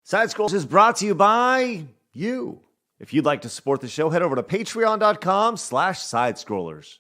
Side Scrolls is brought to you by you. If you'd like to support the show, head over to patreon.com/sidescrollers.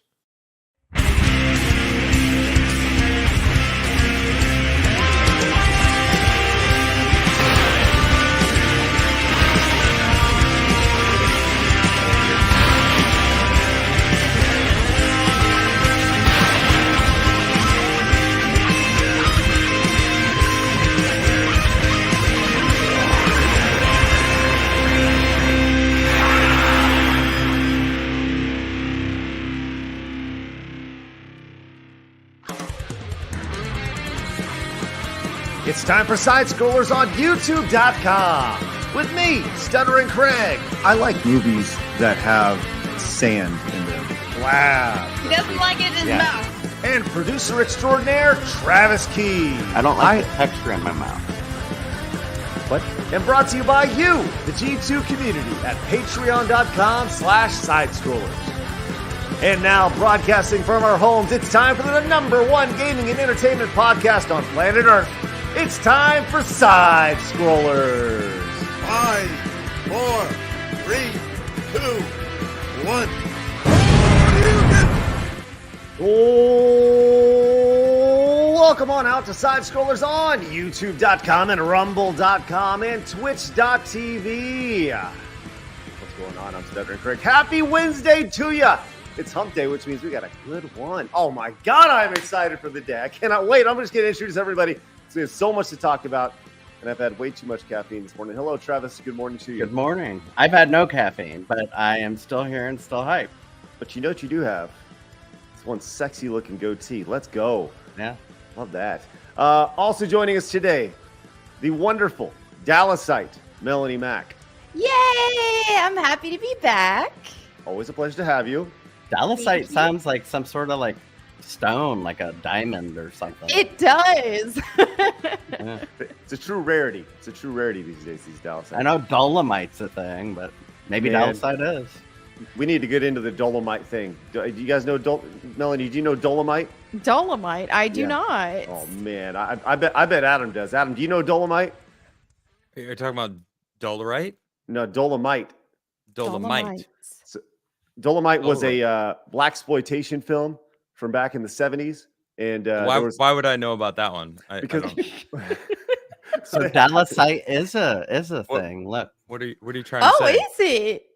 It's time for Side Scrollers on YouTube.com with me, Stuttering Craig. I like movies that have sand in them. Wow. He doesn't like it in his mouth. And producer extraordinaire, Travis Key. I don't like the texture in my mouth. What? And brought to you by you, the G2 community at patreon.com/sidescrollers. And now, broadcasting from our homes, it's time for the #1 gaming and entertainment podcast on planet Earth. It's time for Side Scrollers. 5, 4, 3, 2, 1. Welcome on out to Side Scrollers on YouTube.com and Rumble.com and Twitch.tv. What's going on? I'm Stuttering Craig. Happy Wednesday to ya! It's hump day, which means we got a good one. Oh my God, I'm excited for the day. I cannot wait. I'm just going to introduce everybody. So we have so much to talk about, and I've had way too much caffeine this morning. Hello, Travis. Good morning to you. Good morning. I've had no caffeine, but I am still here and still hyped. But you know what you do have? It's one sexy-looking goatee. Let's go. Yeah. Love that. Also joining us today, the wonderful Dallasite, Melanie Mack. Yay! I'm happy to be back. Always a pleasure to have you. Dallasite sounds like some sort of like stone, like a diamond or something. It does. Yeah. It's a true rarity. It's a true rarity these days, these Dallasite. I know dolomite's a thing, but maybe Man. Dallasite is. We need to get into the Dolomite thing. Do you guys know Melanie? Do you know Dolomite? Dolomite. I do Yeah. not. Oh man, I bet Adam does. Adam, do you know Dolomite? You're talking about Dolomite? No, Dolomite. Dolomite. Dolomite was a blaxploitation film from back in the 70s, and Why would I know about that one? I because don't. So Dallasite is a What- thing. Look, What are you trying to Oh, say? is it?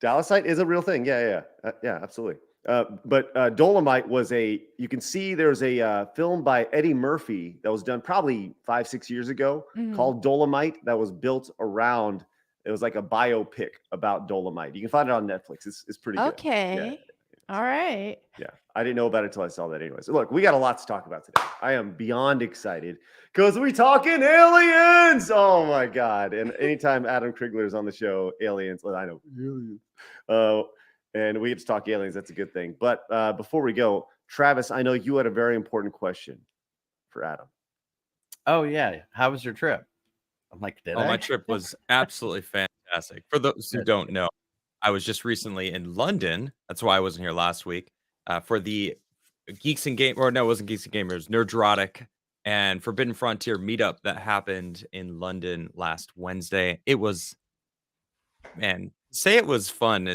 Dallasite is a real thing. Yeah, absolutely. But Dolomite was you can see there's a film by Eddie Murphy that was done probably 5-6 years ago Mhm. called Dolomite that was built around, it was like a biopic about Dolomite. You can find it on Netflix. It's pretty good. Okay. All right. Yeah. I didn't know about it until I saw that anyways. Look, we got a lot to talk about today. I am beyond excited because we talking aliens. Oh my God. And anytime Adam Krigler is on the show, aliens, I know. And we get to talk aliens. That's a good thing. But before we go, Travis, I know you had a very important question for Adam. oh yeah, how was your trip? I'm like, did I? My trip was absolutely fantastic. For those who don't know, I was just recently in London. That's why I wasn't here last week for the Geeks and Game, or no, it wasn't Geeks and Gamers, Nerdrotic and Forbidden Frontier meetup that happened in London last Wednesday. It was, man, say it was fun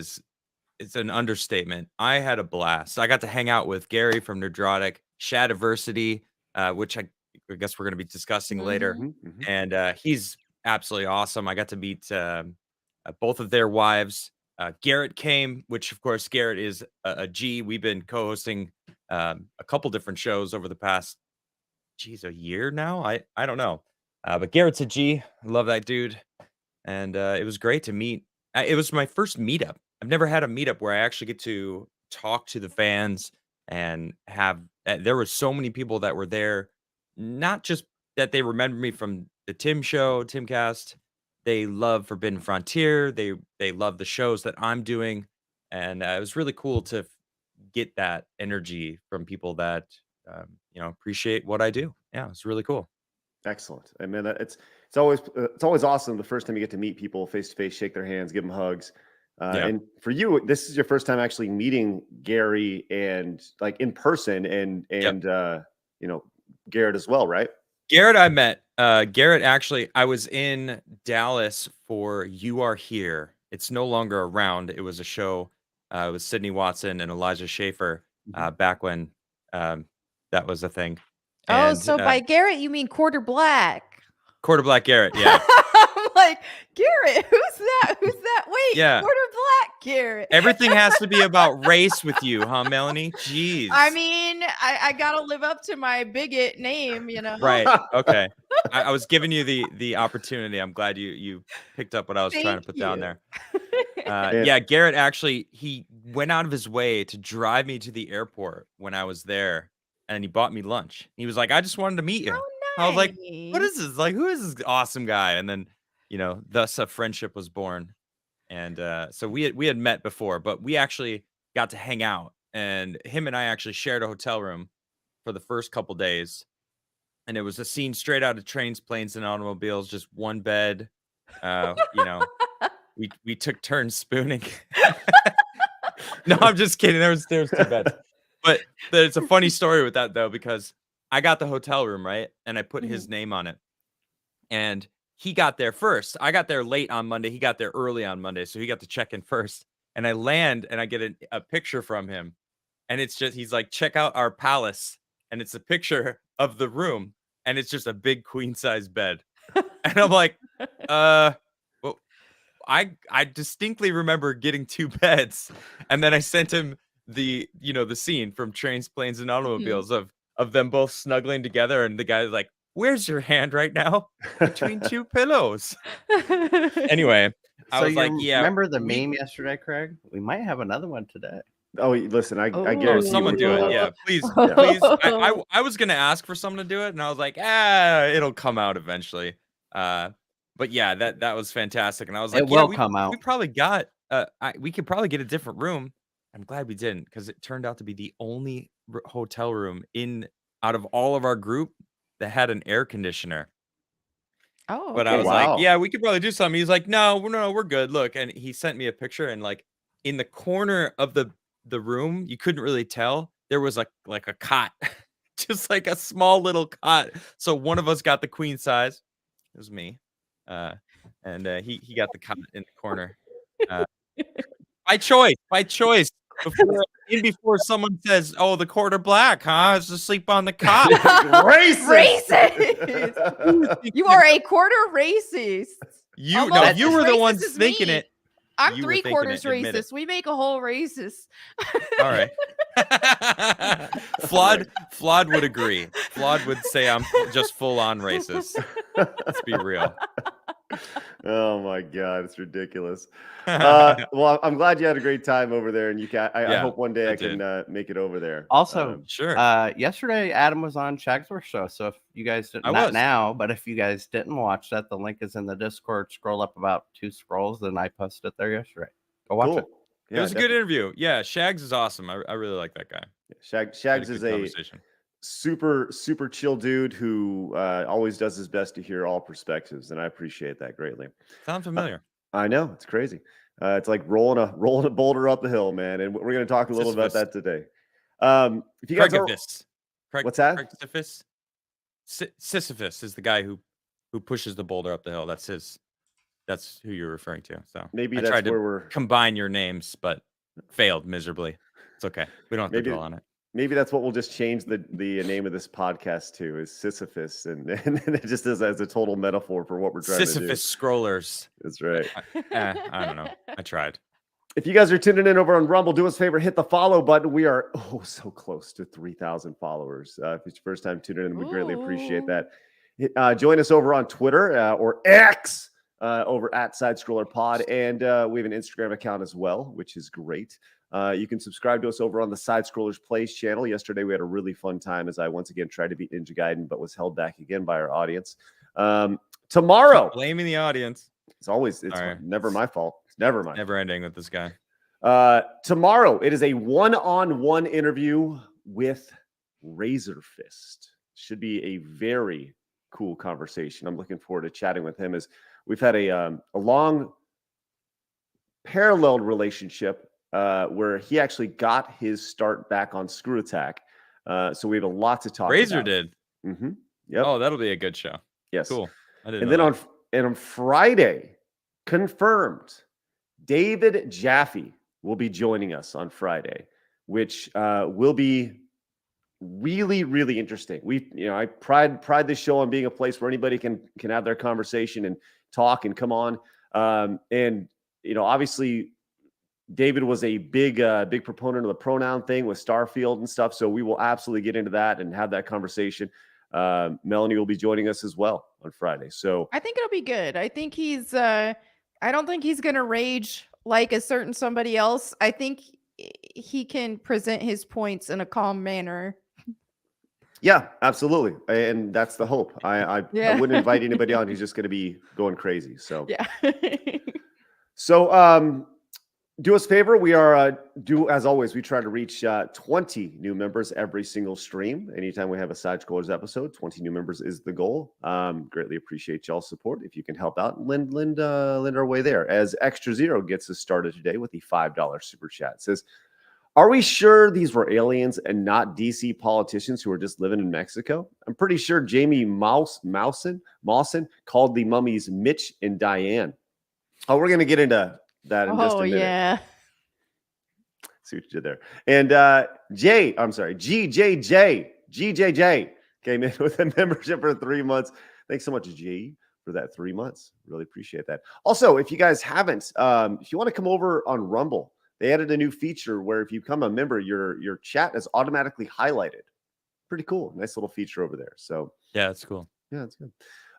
it's an understatement. I had a blast. I got to hang out with Gary from Nerdrotic, Shadiversity, which I guess we're going to be discussing later. Mhm. Mhm. And he's absolutely awesome. I got to meet both of their wives. Garrett came, which of course Garrett is a G. We've been co-hosting a couple different shows over the past, a year now. I don't know, but Garrett's a G. I love that dude, and it was great to meet. It was my first meetup. I've never had a meetup where I actually get to talk to the fans and have. There were so many people that were there, not just that they remember me from the Tim show, Timcast. They love Forbidden Frontier. They love the shows that I'm doing, and it was really cool to get that energy from people that appreciate what I do. Yeah, it's really cool. Excellent. I mean, it's always awesome the first time you get to meet people face to face, shake their hands, give them hugs. Yeah. And for you, this is your first time actually meeting Gary and like in person, and Garrett as well, right? Garrett, I met Garrett, actually, I was in Dallas for You Are Here. It's no longer around. It was a show. It was Sydney Watson and Elijah Schaefer back when that was a thing. Oh, And, so by Garrett, you mean Quarter Black. Quarter Black Garrett, yeah. I'm like, Garrett, who's that? Who's that? Wait, Yeah. Quarter Black Garrett. Everything has to be about race with you, huh, Melanie? Jeez. I mean, I gotta live up to my bigot name, you know. Right. Okay. I was giving you the opportunity. I'm glad you picked up what I was trying to put down there. Yeah, Garrett actually, he went out of his way to drive me to the airport when I was there, and he bought me lunch. He was like, I just wanted to meet you. Oh, I was like, what nice. is this? Like, who is this awesome guy? And then, thus a friendship was born. And so we had met before, but we actually got to hang out. And him and I actually shared a hotel room for the first couple days. And it was a scene straight out of Trains, Planes, and Automobiles, just one bed. We took turns spooning. No, I'm just kidding. There was two beds. But it's a funny story with that, though, because I got the hotel room, right? And I put his name on it. And he got there first. I got there late on Monday. He got there early on Monday. So he got to check in first. And I land and I get a picture from him. And it's just, he's like, check out our palace. And it's a picture of the room. And it's just a big queen size bed. And I'm like, well, I distinctly remember getting 2 beds. And then I sent him the scene from Trains, Planes, and Automobiles of them both snuggling together. And the guy's like, where's your hand right now? Between 2 pillows. Anyway, I was like, yeah. Remember the meme yesterday, Craig? We might have another one today. Oh, listen, I Oh, guarantee Someone we do will. it. Yeah, please. Please. I was going to ask for someone to do it. And I was like, it'll come out eventually. But yeah, that was fantastic. And I was like, It will come out. We probably got, we could probably get a different room. I'm glad we didn't, because it turned out to be the only hotel room out of all of our group that had an air conditioner. Oh, But I was wow. like, yeah, we could probably do something. He's like, no, we're good. Look. And he sent me a picture, and like in the corner of the room, you couldn't really tell, there was like a cot, just like a small little cot. So one of us got the queen size. It was me. And he got the cot in the corner. By choice. Before someone says, "Oh, the Quarter Black, huh? It's asleep on the cot." Racist. Racist. You are a quarter racist. You Almost you as were the racist ones as thinking me. it. I'm You were 3 thinking quarters it, admit it. racist. We make a whole racist. All right. Flawed would agree. Flawed would say I'm just full on racist. Let's be real. Oh my God, it's ridiculous. Well, I'm glad you had a great time over there, and I Yeah, hope one day I I can make it over there. Also, Sure. yesterday Adam was on Shagsworth show. So if you guys didn't, I not was. now, but if you guys didn't watch that, the link is in the Discord. Scroll up about 2 scrolls, and I posted it there yesterday. Go watch cool. it. It was a good interview. Yeah, Shags is awesome. I really like that guy. Shags Had a is good a conversation. super chill dude who always does his best to hear all perspectives, and I appreciate that greatly. Sound familiar? I know, it's crazy. It's like rolling a boulder up the hill, man, and we're going to talk a little about that today. If you guys are, what's that? Sisyphus. Sisyphus is the guy who pushes the boulder up the hill. That's who you're referring to. So Maybe I that's tried to where we're. combine your names, but failed miserably. It's okay. We don't have to Maybe- dwell on it. Maybe that's what we'll just change the name of this podcast to, is Sisyphus, and it just is as a total metaphor for what we're trying Sisyphus scrollers. to do. That's right. I don't know. I tried. If you guys are tuning in over on Rumble, do us a favor, hit the follow button. We are so close to 3,000 followers. If it's your first time tuning in, we greatly appreciate that. Join us over on Twitter or X over at Side Scroller Pod, and we have an Instagram account as well, which is great. You can subscribe to us over on the Side Scrollers Plays channel. Yesterday, we had a really fun time as I once again tried to beat Ninja Gaiden, but was held back again by our audience. Tomorrow, Blaming the audience. it's All right. never my fault. It's never my Never ending with this guy. Tomorrow, it is a one-on-one interview with Razor Fist. Should be a very cool conversation. I'm looking forward to chatting with him, as we've had a long paralleled relationship where he actually got his start back on Screw Attack. So we have a lot to talk Razor about. did. Mm-hmm. Yep. Oh, that'll be a good show. Yes. Cool. I didn't And know then that. on Friday, confirmed, David Jaffe will be joining us on Friday, which will be really, really interesting. I pride this show on being a place where anybody can have their conversation and talk and come on. And obviously, David was a big proponent of the pronoun thing with Starfield and stuff. So we will absolutely get into that and have that conversation. Melanie will be joining us as well on Friday. So I think it'll be good. I think he's I don't think he's gonna rage like a certain somebody else. I think he can present his points in a calm manner. yeah, absolutely. And that's the hope. I Yeah. wouldn't invite anybody on who's just going to be going crazy. So, Yeah. so do us a favor. We are as always, we try to reach 20 new members every single stream. Anytime we have a Side Scrollers episode, 20 new members is the goal. Greatly appreciate y'all's support. If you can help out, lend our way there. As Extra Zero gets us started today with the $5 super chat. It says, are we sure these were aliens and not DC politicians who were just living in Mexico? I'm pretty sure Jamie Mawson called the mummies Mitch and Diane. Oh, we're going to get into that in just a minute. Yeah. See what you did there. And GJJ came in with a membership for 3 months. Thanks so much, G, for that 3 months. Really appreciate that. Also, if you guys haven't, if you want to come over on Rumble, they added a new feature where if you become a member, your chat is automatically highlighted. Pretty cool. Nice little feature over there. So Yeah, that's cool. yeah, that's good.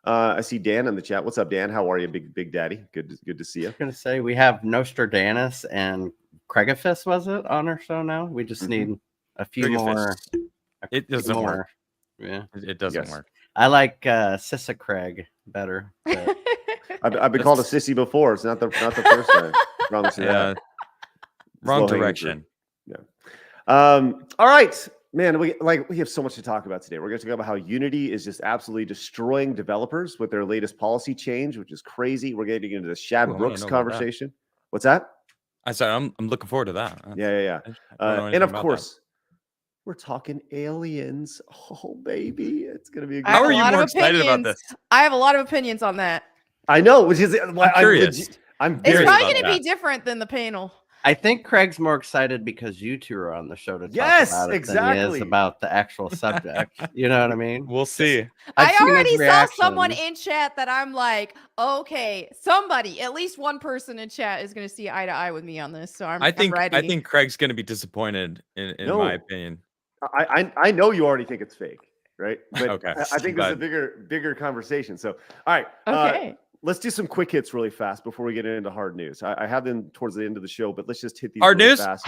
I see Dan in the chat. What's up, Dan? How are you, Big Daddy? Good to see you. I was going to say we have Nostradamus and Craigaphis, was it, on our show now? We just need a few more. It doesn't work. Yeah, it doesn't work. I like Sissa Craig better. But... I've been called a sissy before. It's not the first time. Promise you that. Wrong direction. Yeah. All right, man. We have so much to talk about today. We're going to talk about how Unity is just absolutely destroying developers with their latest policy change, which is crazy. We're getting into the Shad Brooks conversation. What's that? I said I'm looking forward to that. Yeah. And of course, we're talking aliens. Oh, baby, it's going to be. How are you more excited about this? I have a lot of opinions on that. I know, which is I'm curious. It's probably going to be different than the panel. I think Craig's more excited because you two are on the show to talk about it than he is about the actual subject. You know what I mean? We'll see. I already saw someone in chat that I'm like, okay, somebody, at least one person in chat is going to see eye to eye with me on this. So I'm ready. I think Craig's going to be disappointed in my opinion. I know you already think it's fake, right? But okay. I think there's a bigger conversation. So, all right. Okay. Let's do some quick hits really fast before we get into hard news. I have them towards the end of the show, but let's just hit these hard really news. Fast.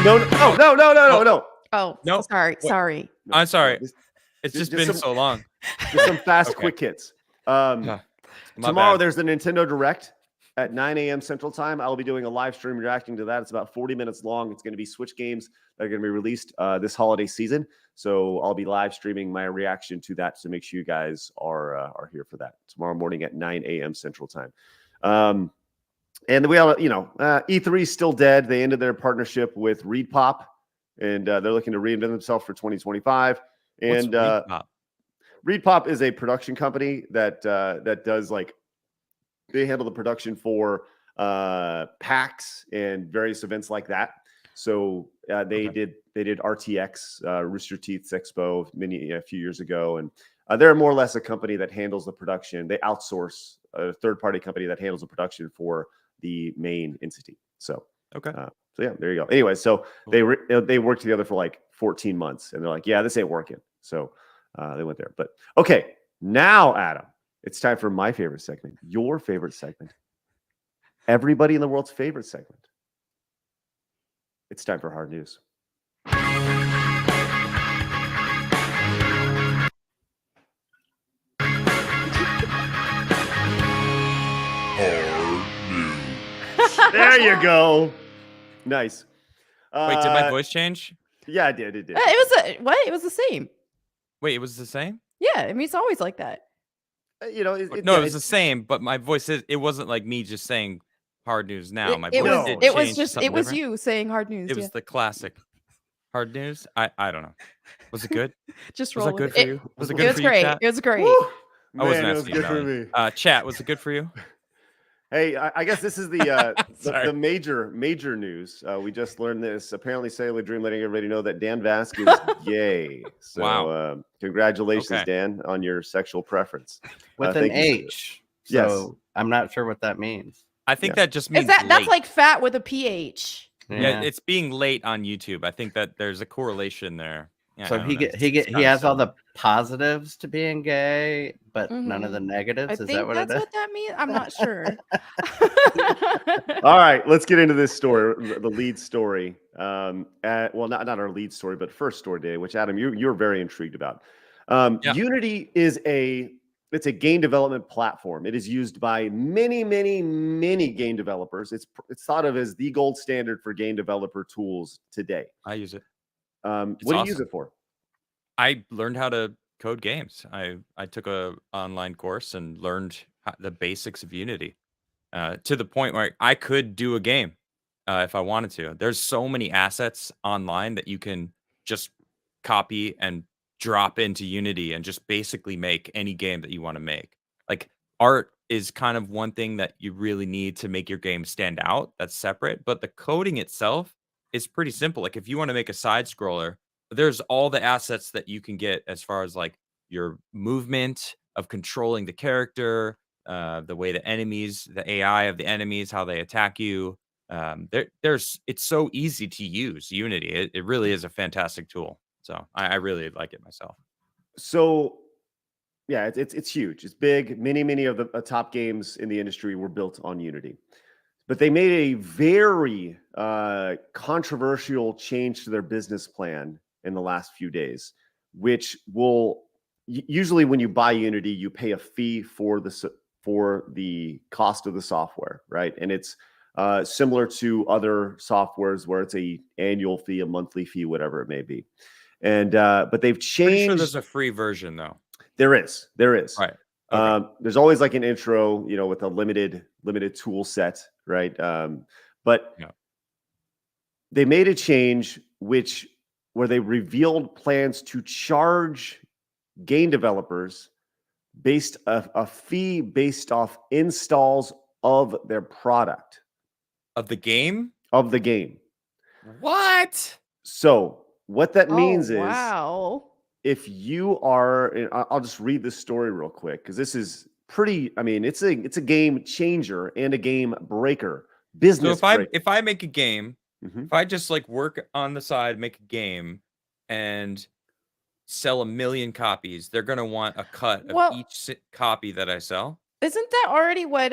No. Oh, no. Sorry. I'm sorry. It's just been so long. Just some fast quick hits. Tomorrow there's the Nintendo Direct at 9 a.m. Central Time. I'll be doing a live stream reacting to that. It's about 40 minutes long. It's going to be Switch games that are going to be released this holiday season. So I'll be live streaming my reaction to that. So make sure you guys are here for that tomorrow morning at 9 a.m. Central Time. And we have, E3 is still dead. They ended their partnership with ReedPop, and they're looking to reinvent themselves for 2025. And ReedPop is a production company that does they handle the production for PAX and various events like that. So they did RTX, Rooster Teeth's Expo a few years ago, and they're more or less a company that handles the production. They outsource a third-party company that handles the production for the main entity. So yeah, there you go. Anyway, so they worked together for 14 months, and they're like, yeah, this ain't working. So they went there. But okay, now Adam, it's time for my favorite segment, your favorite segment, everybody in the world's favorite segment. It's time for hard news. There you go. Nice. Wait, did my voice change? Yeah, it did. It did. It was the same. Wait, it was the same? Yeah, I mean, it's always like that. It was the same, but my voice it wasn't like me just saying hard news now. My voice it was you saying hard news. It was the classic hard news. I don't know. Was it good? Just was roll that good with for you? Was it good? It was great. It was great. Woo! I wasn't Man, it was asking you, good for Melly. me. Chat, was it good for you? Hey, I guess this is the Sorry. major news. We just learned this. Apparently, Cellular Dream letting everybody know that Dan Vasquez is gay. So, Wow. congratulations, Okay. Dan, on your sexual preference. With an thank you, sir. H. Yes. So I'm not sure what that means. I think Yeah. that just means Is that's late. like fat with a PH? Yeah, it's being late on YouTube. I think that there's a correlation there. Yeah, So I don't he know. get he It's he has all kinda the positives to being gay, but none of the I negatives. Is that think what it that's is? what that means. I'm not sure. All right, let's get into this story, the lead story. Well, not our lead story, but first story today, which Adam, you're very intrigued about. Yeah. Unity is it's a game development platform. It is used by many game developers. It's thought of as the gold standard for game developer tools today. I use it. What do you use awesome. it for? I learned how to code games. I took a online course and learned the basics of Unity to the point where I could do a game if I wanted to. There's so many assets online that you can just copy and drop into Unity and just basically make any game that you want to make. Like art is kind of one thing that you really need to make your game stand out. That's separate, but the coding itself is pretty simple. Like if you want to make a side scroller, there's all the assets that you can get as far as like your movement of controlling the character, the way the enemies, the AI of the enemies, how they attack you. It's so easy to use Unity. It really is a fantastic tool. So I really like it myself. So, yeah, it's huge. It's big. Many of the top games in the industry were built on Unity, but they made a very controversial change to their business plan in the last few days, which will usually when you buy Unity, you pay a fee for the cost of the software, right? And it's similar to other softwares where it's a annual fee, a monthly fee, whatever it may be. And but they've changed. Pretty sure there's a free version though. There is. Right. Okay. There's always like an intro, with a limited tool set, right? But Yeah. they made a change where they revealed plans to charge game developers based a fee based off installs of their product Of the game? of the game. What? So what that means is wow. if you are, and I'll just read this story real quick because this is pretty. I mean, it's a game changer and a game breaker. Business. So breaker. if I make a game, Mhm. if I just like work on the side, make a game, and sell 1 million copies, they're gonna want a cut of each copy that I sell. Isn't that already what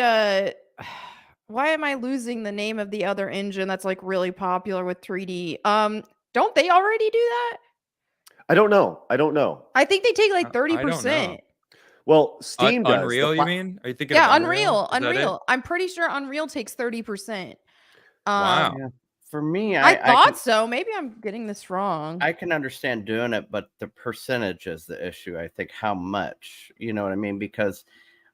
why am I losing the name of the other engine that's like really popular with 3D? Don't they already do that? I don't know. I think they take like I don't know. 30%. Well, Steam does. Unreal, you mean? Are you thinking Yeah, of Unreal? Is that it? Unreal. I'm pretty sure Unreal takes 30%. Wow. Yeah. For me, I thought can, so. Maybe I'm getting this wrong. I can understand doing it, but the percentage is the issue. I think how much, you know what I mean? Because,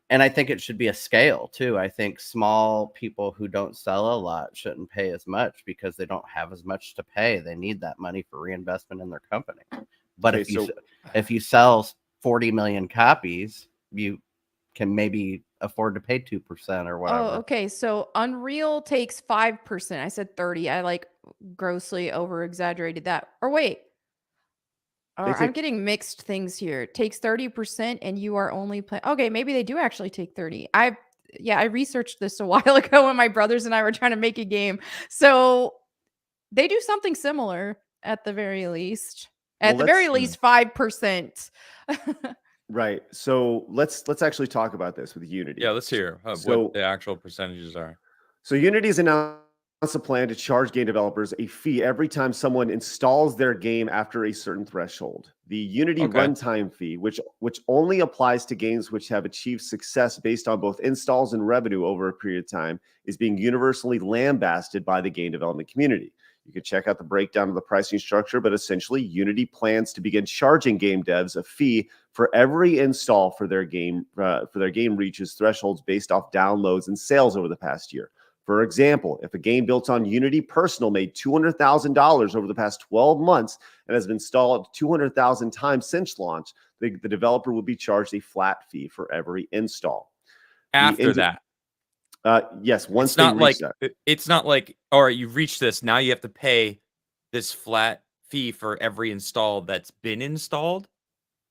and I think it should be a scale too. I think small people who don't sell a lot shouldn't pay as much because they don't have as much to pay. They need that money for reinvestment in their company. But Okay, if you sell 40 million copies, you can maybe afford to pay 2% or whatever. Oh, okay. So Unreal takes 5%. I said 30. I like grossly over exaggerated that. Or wait. I'm getting mixed things here. It takes 30% and you are only playing. Okay, maybe they do actually take 30. I researched this a while ago when my brothers and I were trying to make a game. So they do something similar at the very least. At the very least, 5%. Right. So let's actually talk about this with Unity. Yeah, let's hear what the actual percentages are. So Unity's announced a plan to charge game developers a fee every time someone installs their game after a certain threshold. The Unity runtime fee, which only applies to games which have achieved success based on both installs and revenue over a period of time, is being universally lambasted by the game development community. You can check out the breakdown of the pricing structure, but essentially Unity plans to begin charging game devs a fee for every install for their game reaches thresholds based off downloads and sales over the past year. For example, if a game built on Unity Personal made $200,000 over the past 12 months and has been installed 200,000 times since launch, the developer will be charged a flat fee for every install. After that. Yes, once It's they not like reach that. it's not like, all right, you've reached this. Now you have to pay this flat fee for every install that's been installed.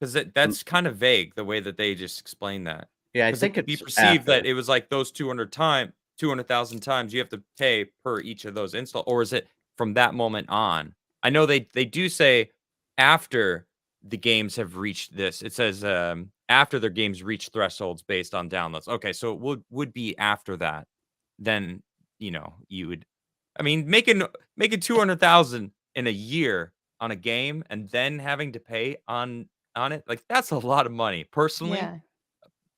Because that's kind of vague the way that they just explained that. Yeah, I 'Cause think it could it's be perceived that after. it was like those 200,000 times you have to pay per each of those install, or is it from that moment on? I know they do say after the games have reached this. It says after their games reach thresholds based on downloads. Okay, so it would be after that. Then you would. I mean, making 200,000 in a year on a game and then having to pay on it, like that's a lot of money. Personally, Yeah.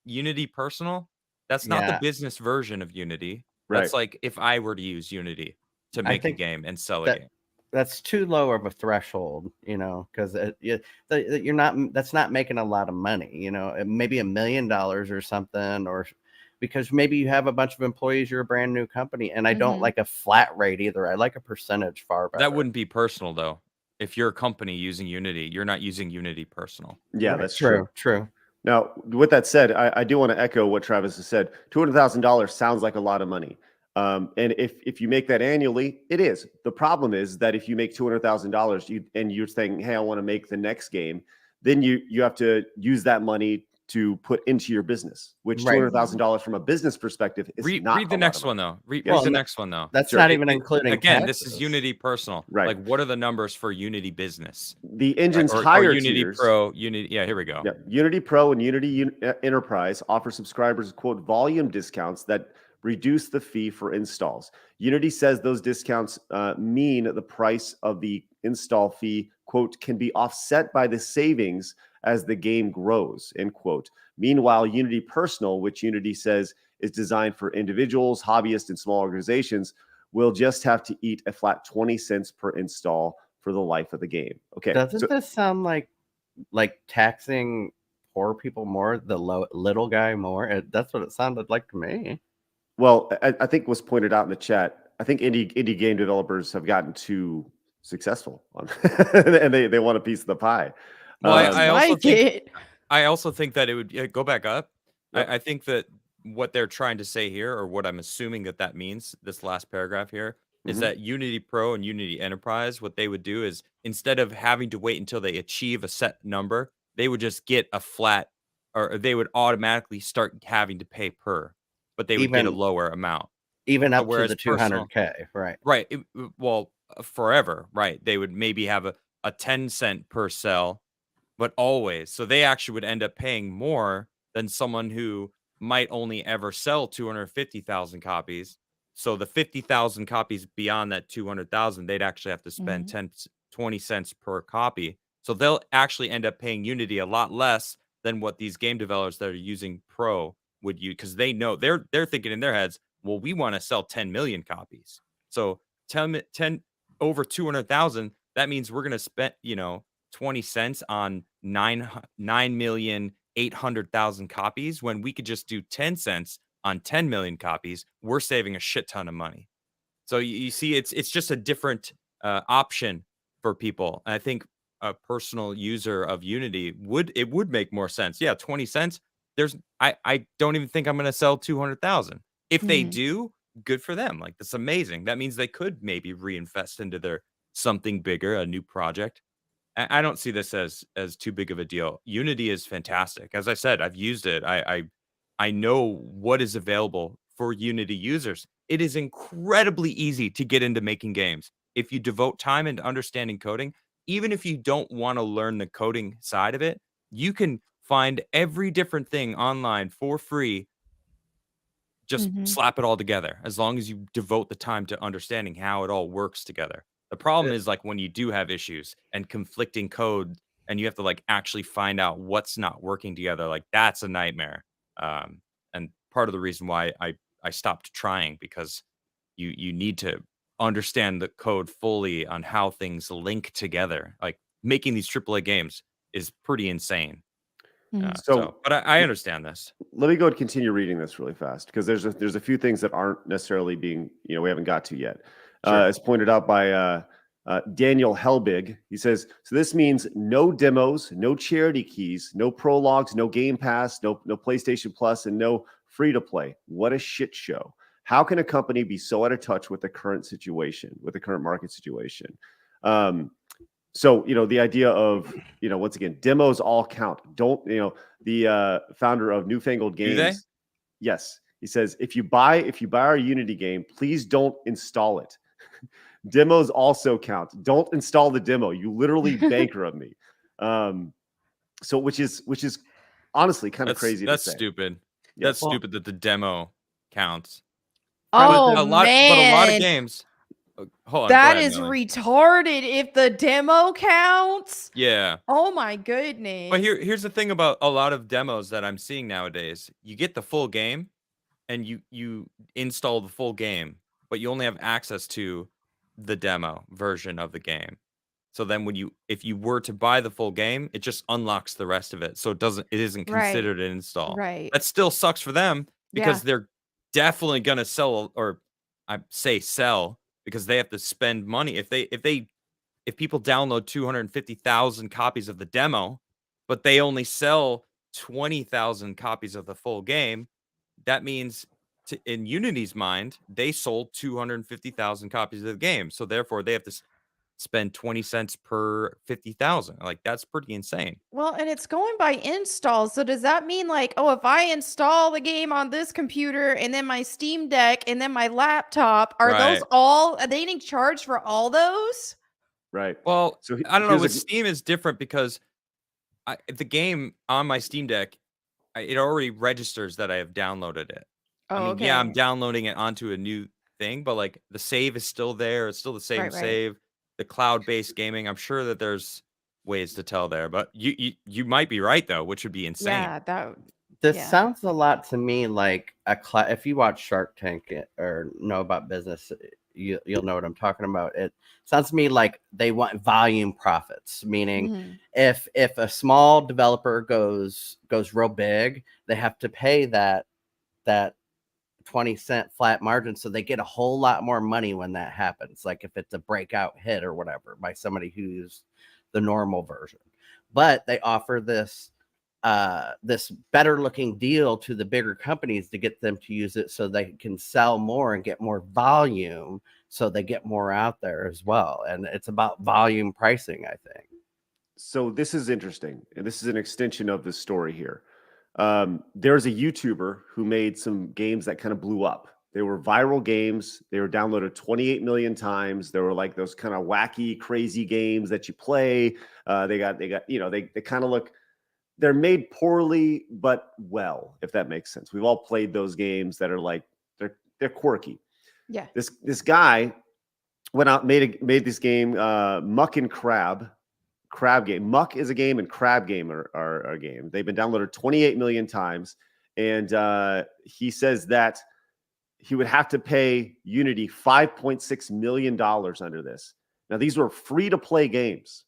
Unity personal, that's not the Yeah, business version of Unity. Right. That's like if I were to use Unity to I make a think game and sell a that game. that's too low of a threshold, because you're not that's not making a lot of money, maybe $1 million or something, or because maybe you have a bunch of employees, you're a brand new company, and I don't Mhm. like a flat rate either. I like a percentage far better. That wouldn't be personal though. If you're a company using Unity, you're not using Unity personal. Yeah, Right, that's true. True. Now, with that said, I do want to echo what Travis has said. $200,000 sounds like a lot of money. And if you make that annually, it is. The problem is that if you make $200,000 and you're saying, hey, I want to make the next game, then you have to use that money to put into your business, which Right. $200,000 from a business perspective is not Read the a lot next of one money. though. Read Well, the next one though. That's Sure. not even including Again, this is taxes. Unity personal. Right. Like, what are the numbers for Unity business? The engine's Or higher Unity tiers. Pro, Unity. Yeah, here we go. Yeah, Unity Pro and Unity Enterprise offer subscribers, quote, volume discounts that reduce the fee for installs. Unity says those discounts mean the price of the install fee, quote, can be offset by the savings as the game grows, end quote. Meanwhile, Unity Personal, which Unity says is designed for individuals, hobbyists, and small organizations, will just have to eat a flat 20 cents per install for the life of the game. Okay. Doesn't this sound like taxing poor people more, the little guy more? That's what it sounded like to me. Well, I think was pointed out in the chat. I think indie game developers have gotten too successful on, and they want a piece of the pie. Well, I also think that it would go back up. Yep. I think that what they're trying to say here, or what I'm assuming that means, this last paragraph here, is that Unity Pro and Unity Enterprise, what they would do is instead of having to wait until they achieve a set number, they would just get a flat, or they would automatically start having to pay per, but they would get a lower amount. Even up to Whereas the 200K, right? Right. Forever, right? They would maybe have a 10-cent per sell, but always. So they actually would end up paying more than someone who might only ever sell 250,000 copies. So the 50,000 copies beyond that 200,000, they'd actually have to spend 20 cents per copy. So they'll actually end up paying Unity a lot less than what these game developers that are using Pro would use, because they know they're thinking in their heads, well, we want to sell 10 million copies. So 10 over 200,000, that means we're going to spend, 20 cents on 9,800,000 copies, when we could just do 10 cents on 10 million copies. We're saving a shit ton of money. So you see, it's just a different option for people. And I think a personal user of Unity would make more sense. Yeah, 20 cents. I don't even think I'm going to sell 200,000. If they do, good for them. Like, that's amazing. That means they could maybe reinvest into their something bigger, a new project. I don't see this as too big of a deal. Unity is fantastic. As I said, I've used it. I know what is available for Unity users. It is incredibly easy to get into making games. If you devote time into understanding coding, even if you don't want to learn the coding side of it, you can find every different thing online for free. Just slap it all together, as long as you devote the time to understanding how it all works together. The problem is, like, when you do have issues and conflicting code and you have to actually find out what's not working together, like, that's a nightmare. And part of the reason why I stopped trying, because you need to understand the code fully on how things link together. Like, making these AAA games is pretty insane. But I understand this. Let me go and continue reading this really fast, because there's a few things that aren't necessarily being, we haven't got to yet. Sure. As pointed out by Daniel Helbig. He says, so this means no demos, no charity keys, no prologues, no Game Pass, no PlayStation Plus, and no free to play. What a shit show. How can a company be so out of touch with the current situation, with the current market situation? So, the idea of, once again, demos all count. Don't, the founder of Newfangled Games. Do they? Yes. He says, if you buy our Unity game, please don't install it. Demos also count. Don't install the demo. You literally bankrupt me. So which is honestly kind of crazy. That's to say. stupid. Yeah. That's stupid that the demo counts. Oh, But a lot of games. Hold on. That go ahead, is Millie. retarded if the demo counts. Yeah. Oh my goodness. But here's the thing about a lot of demos that I'm seeing nowadays. You get the full game and you install the full game, but you only have access to the demo version of the game. So then if you were to buy the full game, it just unlocks the rest of it. So it isn't considered an install. Right. That still sucks for them because Yeah. they're definitely gonna sell, or I say sell, because they have to spend money. If people download 250,000 copies of the demo, but they only sell 20,000 copies of the full game, that means in Unity's mind, they sold 250,000 copies of the game. So therefore they have to spend 20 cents per 50,000. Like, that's pretty insane. Well, and it's going by installs. So does that mean like, oh, if I install the game on this computer and then my Steam Deck and then my laptop, are they getting charged for all those? Right. Well, So I don't know. With Steam is different because the game on my Steam Deck, it already registers that I have downloaded it. Oh, I mean, okay. yeah, I'm downloading it onto a new thing, but like the save is still there. It's still the same Right. save. The cloud-based gaming, I'm sure that there's ways to tell there, but you might be right though, which would be insane. Yeah, This sounds a lot to me like if you watch Shark Tank or know about business, you'll know what I'm talking about. It sounds to me like they want volume profits, meaning if a small developer goes real big, they have to pay that 20-cent flat margin, so they get a whole lot more money when that happens, like if it's a breakout hit or whatever by somebody who's the normal version. But they offer this better looking deal to the bigger companies to get them to use it so they can sell more and get more volume, so they get more out there as well. And it's about volume pricing, I think. So this is interesting, and this is an extension of the story here. There's a YouTuber who made some games that kind of blew up. They were viral games. They were downloaded 28 million times. They were like those kind of wacky, crazy games that you play. They kind of look, they're made poorly, but well, if that makes sense. We've all played those games that are like, they're quirky. Yeah. This guy went out, made this game, Muck and Crab game. Muck is a game and Crab game are a game. They've been downloaded 28 million times. And he says that he would have to pay Unity $5.6 million under this. Now, these were free to play games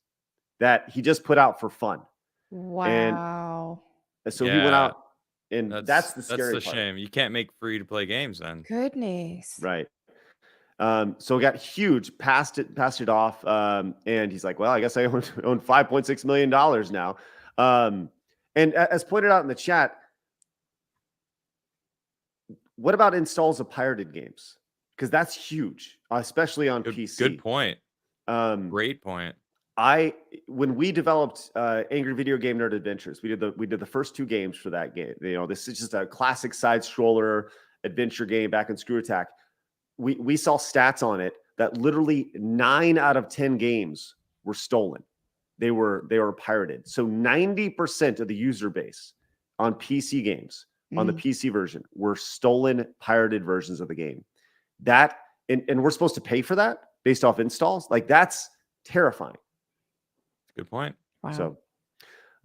that he just put out for fun. Wow. And so he went out, and that's the scary part. Shame. You can't make free to play games then. Goodness. Right. So it got huge, passed it off. And he's like, well, I guess I own $5.6 million now. And as pointed out in the chat, what about installs of pirated games? Because that's huge, especially on PC. Good point. Great point. When we developed Angry Video Game Nerd Adventures, we did the first 2 games for that game. This is just a classic side scroller adventure game back in Screw Attack. We saw stats on it that literally 9 out of 10 games were stolen. They were pirated. So 90% of the user base on PC games, on the PC version, were stolen, pirated versions of the game. That and we're supposed to pay for that based off installs? Like, that's terrifying. Good point. Wow. So,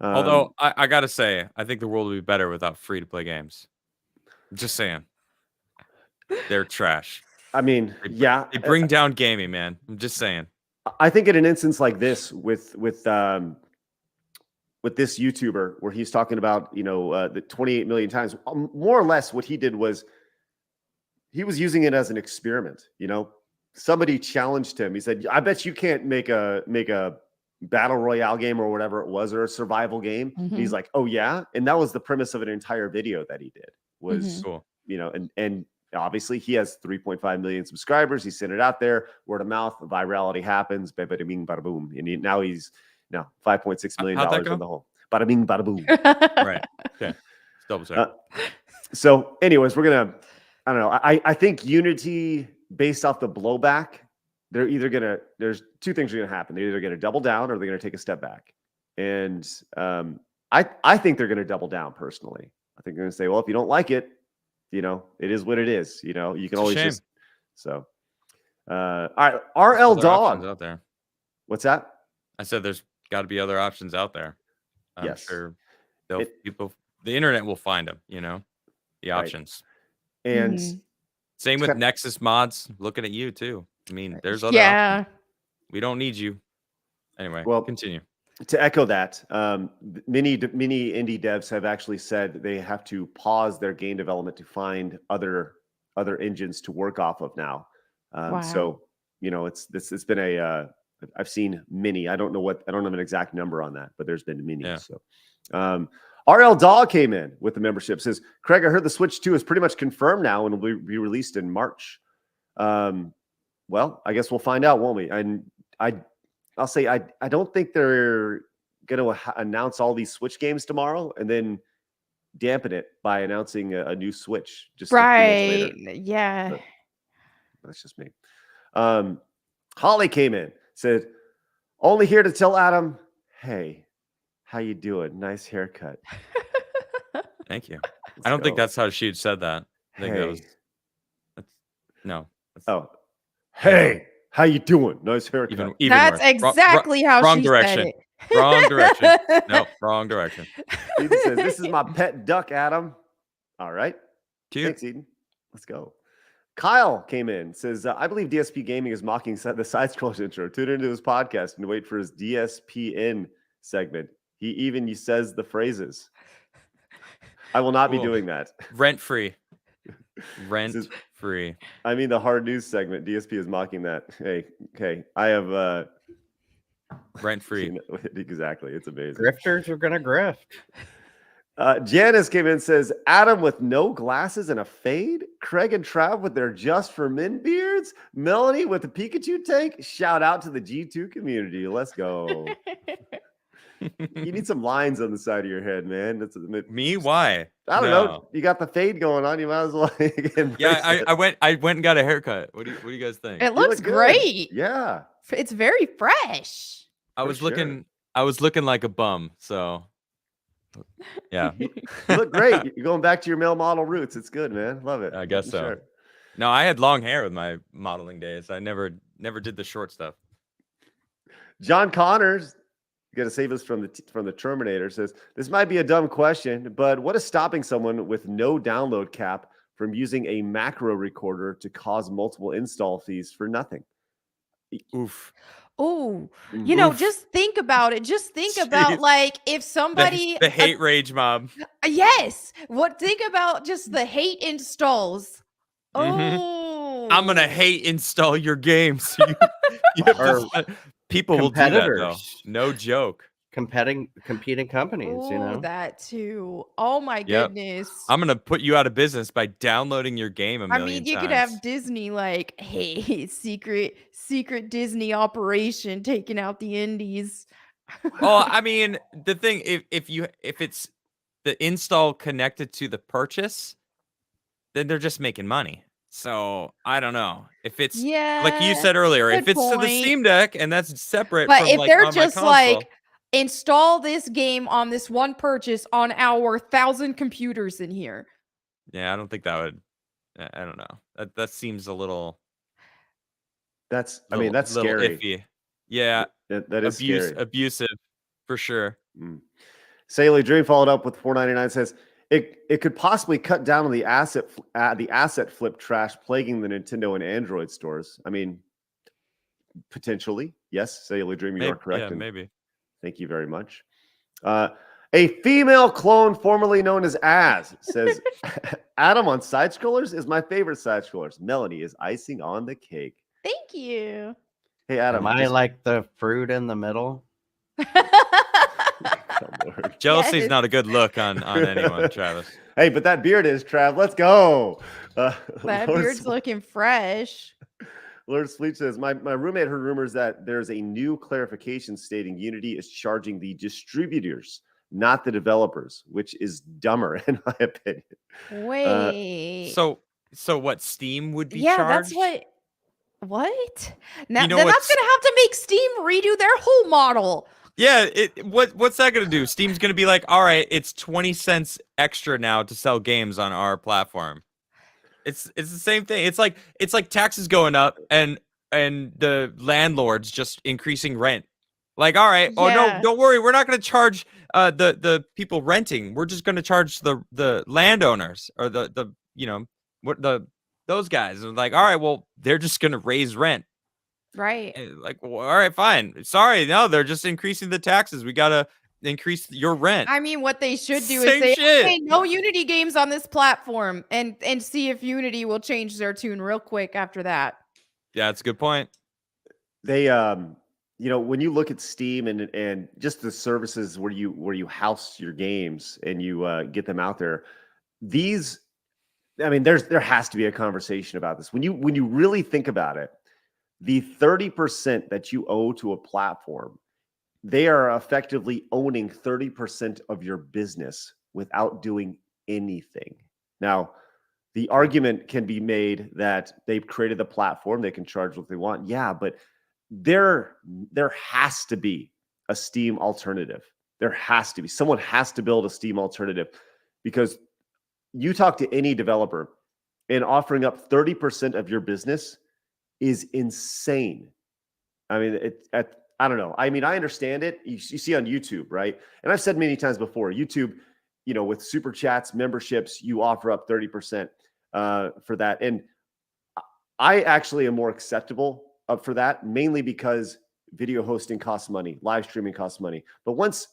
although I gotta say, I think the world would be better without free to play games. Just saying, they're trash. I mean, they bring down gaming, man. I'm just saying. I think in an instance like this, with this YouTuber, where he's talking about the 28 million times, more or less what he did was he was using it as an experiment. somebody challenged him. He said, "I bet you can't make a battle royale game or whatever it was, or a survival game." And he's like, "Oh yeah," and that was the premise of an entire video that he did. Was Cool. and obviously he has 3.5 million subscribers. He sent it out there, word of mouth, virality happens, bada bing, bada boom, and now he's $5.6 million How'd that go? in the hole. Bada bing, bada boom. Right. Okay. Double check. So, anyways, we're gonna. I don't know. I think Unity, based off the blowback, they're either gonna. There's two things are gonna happen. They're either gonna double down or they're gonna take a step back. And I think they're gonna double down personally. I think they're gonna say, well, if you don't like it, it is what it is. You can It's a always shame. just. So, all right, RL Other options Dog. out there. What's that? I said there's got to be other options out there. I'm Yes. sure the internet will find them, the options. And Same with kinda- Nexus mods. Looking at you too. I mean, there's other Yeah. options. We don't need you. Anyway, Well, continue. To echo that, many indie devs have actually said they have to pause their game development to find other engines to work off of now. Wow. So it's been a I've seen many. I don't have an exact number on that, but there's been many. Yeah. So RL Dog came in with the membership. Says, Craig, I heard the Switch 2 is pretty much confirmed now and will be released in March. Well, I guess we'll find out, won't we? And I'll say I don't think they're going to announce all these Switch games tomorrow and then dampen it by announcing a new Switch just a few months later. Yeah. But that's just me. Holly came in, said, only here to tell Adam, hey, how you doing? Nice haircut. Thank you. Let's I don't think go. that's how she said that. I think that Hey. was. No. Oh, hey, how you doing? Nice haircut. Even That's worse. exactly how wrong she direction. said it. Wrong direction. No, wrong direction. Eden says, this is my pet duck, Adam. All right. Cute. Thanks, Eden. Let's go. Kyle came in, says, I believe DSP Gaming is mocking the side scrollers intro. Tune into his podcast and wait for his DSPN segment. He even says the phrases. I will not be Cool. doing that. Rent free. Rent This is- free. I mean, the hard news segment. DSP is mocking that. Hey, okay. I have Rent free. exactly. It's amazing. Grifters are gonna grift. Janice came in and says, Adam with no glasses and a fade. Craig and Trav with their just for men beards. Melanie with the Pikachu tank. Shout out to the G2 community. Let's go. You need some lines on the side of your head, man. Me? Why? I don't No. know. You got the fade going on. You might as well. Yeah, I went and got a haircut. What do you guys think? It looks great. Yeah. It's very fresh. I for was sure. looking like a bum, so yeah. You look great. You're going back to your male model roots. It's good, man. Love it. I guess For so. sure. No, I had long hair with my modeling days. I never did the short stuff. John Connors, got to save us from the Terminator, says, this might be a dumb question, but what is stopping someone with no download cap from using a macro recorder to cause multiple install fees for nothing? Oof. Oh, Oof. just think about it. Just think about Jeez. like if somebody The hate rage mob. yes. Think about just the hate installs. Mhm. Oh, I'm gonna hate install your games. You have to Or spend- people will do that though. competitors. No joke. Competing companies, Oh, that too. Oh my Yep. goodness. I'm gonna put you out of business by downloading your game a I million mean, you times. could have Disney like, hey, secret Disney operation taking out the indies. Well, I mean, the thing if it's the install connected to the purchase, then they're just making money. So I don't know if it's yeah, like you said earlier. If good it's to the point. Steam Deck and that's separate, But from, if like, they're on my just console, like install this game on this one purchase on our 1,000 computers in here. yeah, I don't think that would. I don't know. That seems a little. That's little scary. Iffy. Yeah, That is scary. abusive for sure. Saley Dream followed up with $4.99, says it could possibly cut down on the asset flip trash plaguing the Nintendo and Android stores. I mean, potentially, yes. Saley Dream, you are correct. Yeah, and maybe. thank you very much. A female clone formerly known as Az says, Adam on side scrollers is my favorite side scrollers. Melanie is icing on the cake. Thank you. Hey, Adam. Am I like the fruit in the middle? Oh, Lord. Jealousy is Yes. not a good look on anyone, Travis. Hey, but that beard is, Trav. Let's go. That Lord beard's looking fresh. Lord Sleep says, my roommate heard rumors that there's a new clarification stating Unity is charging the distributors, not the developers, which is dumber in my opinion. Wait. So what? Steam would be yeah, charged? that's what? Now You know then that's what's- gonna have to make Steam redo their whole model. Yeah, what's that gonna do? Steam's gonna be like, all right, it's 20 cents extra now to sell games on our platform. It's the same thing. It's like taxes going up and the landlords just increasing rent. Like, all right, oh no, Yeah. don't worry, we're not gonna charge the people renting. We're just gonna charge the landowners or the those guys. And like, all right, well, they're just gonna raise rent. Right. Like, well, all right, fine. Sorry, no, they're just increasing the taxes. We gotta increase your rent. I mean, what they should do Same is say, shit. "Okay, no Unity games on this platform," and see if Unity will change their tune real quick after that. Yeah, that's a good point. They when you look at Steam and just the services where you house your games and you get them out there, these, I mean, there has to be a conversation about this. When you really think about it, the 30% that you owe to a platform, they are effectively owning 30% of your business without doing anything. Now, the argument can be made that they've created the platform, they can charge what they want. Yeah, but there has to be a Steam alternative. There has to be. Someone has to build a Steam alternative, because you talk to any developer and offering up 30% of your business is insane. I mean, I don't know. I mean, I understand it. You see on YouTube, right? And I've said many times before, YouTube, with super chats, memberships, you offer up 30% for that. And I actually am more acceptable for that, mainly because video hosting costs money, live streaming costs money. But once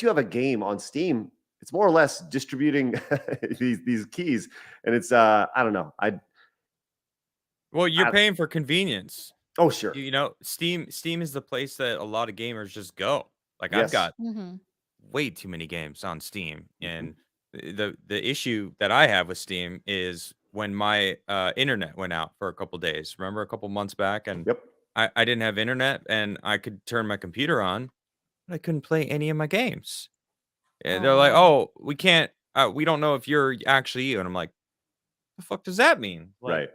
you have a game on Steam, it's more or less distributing these keys. And it's, I don't know. Well, you're paying for convenience. Oh, sure. Steam is the place that a lot of gamers just go. Like, I've Yes. got Mm-hmm. way too many games on Steam, and the issue that I have with Steam is when my internet went out for a couple days. Remember a couple months back, and Yep. I didn't have internet, and I could turn my computer on, but I couldn't play any of my games. And they're like, "Oh, we can't. We don't know if you're actually you." And I'm like, "The fuck does that mean?" Like, Right.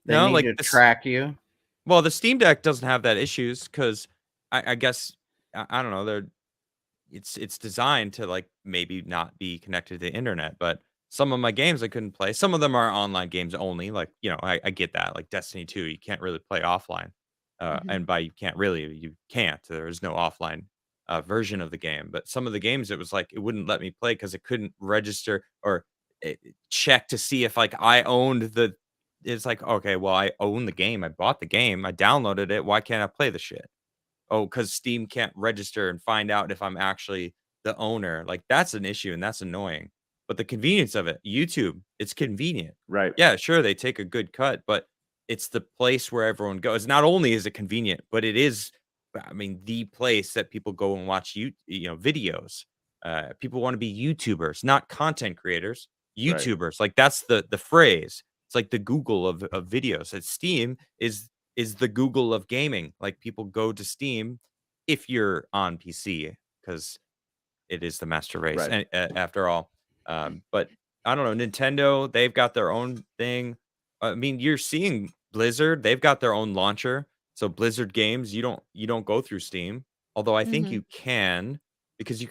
They No, need like to this- track you. Well, the Steam Deck doesn't have that issues because I guess I don't know. It's designed to like maybe not be connected to the internet, but some of my games I couldn't play. Some of them are online games only. Like, I get that. Like Destiny 2, you can't really play offline. And by you can't. There's no offline version of the game. But some of the games, it was like it wouldn't let me play because it couldn't register or check to see if like I owned the. It's like, okay, well, I own the game. I bought the game. I downloaded it. Why can't I play the shit? Oh, because Steam can't register and find out if I'm actually the owner. Like, that's an issue, and that's annoying. But the convenience of it, YouTube, it's convenient. Right. Yeah, sure, they take a good cut, but it's the place where everyone goes. Not only is it convenient, but it is, I mean, the place that people go and watch videos. People want to be YouTubers, not content creators. YouTubers, like that's the phrase. It's like the Google of videos. And Steam is the Google of gaming. Like, people go to Steam if you're on PC because it is the master race, Right. and, after all. But I don't know, Nintendo, they've got their own thing. I mean, you're seeing Blizzard, they've got their own launcher. So Blizzard games, you don't go through Steam. Although I think you can, because you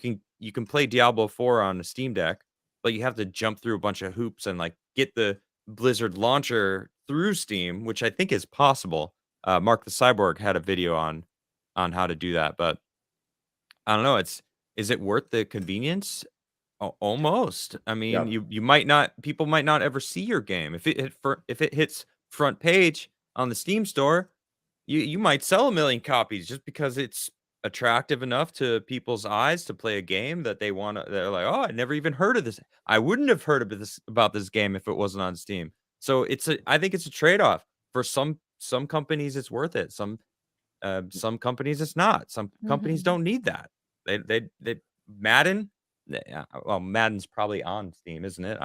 can play Diablo 4 on a Steam Deck, but you have to jump through a bunch of hoops and like get the Blizzard launcher through Steam, which I think is possible. Mark the Cyborg had a video on how to do that, but I don't know. Is it worth the convenience? Almost. I mean, Yeah. people might not ever see your game if it hits front page on the Steam store. You might sell 1 million copies just because it's attractive enough to people's eyes to play a game that they want to. They're like, oh, I never even heard of this. I wouldn't have heard about this game if it wasn't on Steam. So I think it's a trade-off. For some some companies it's worth it. Some companies it's not. Some companies don't need that. They Madden. Well, Madden's probably on Steam, isn't it?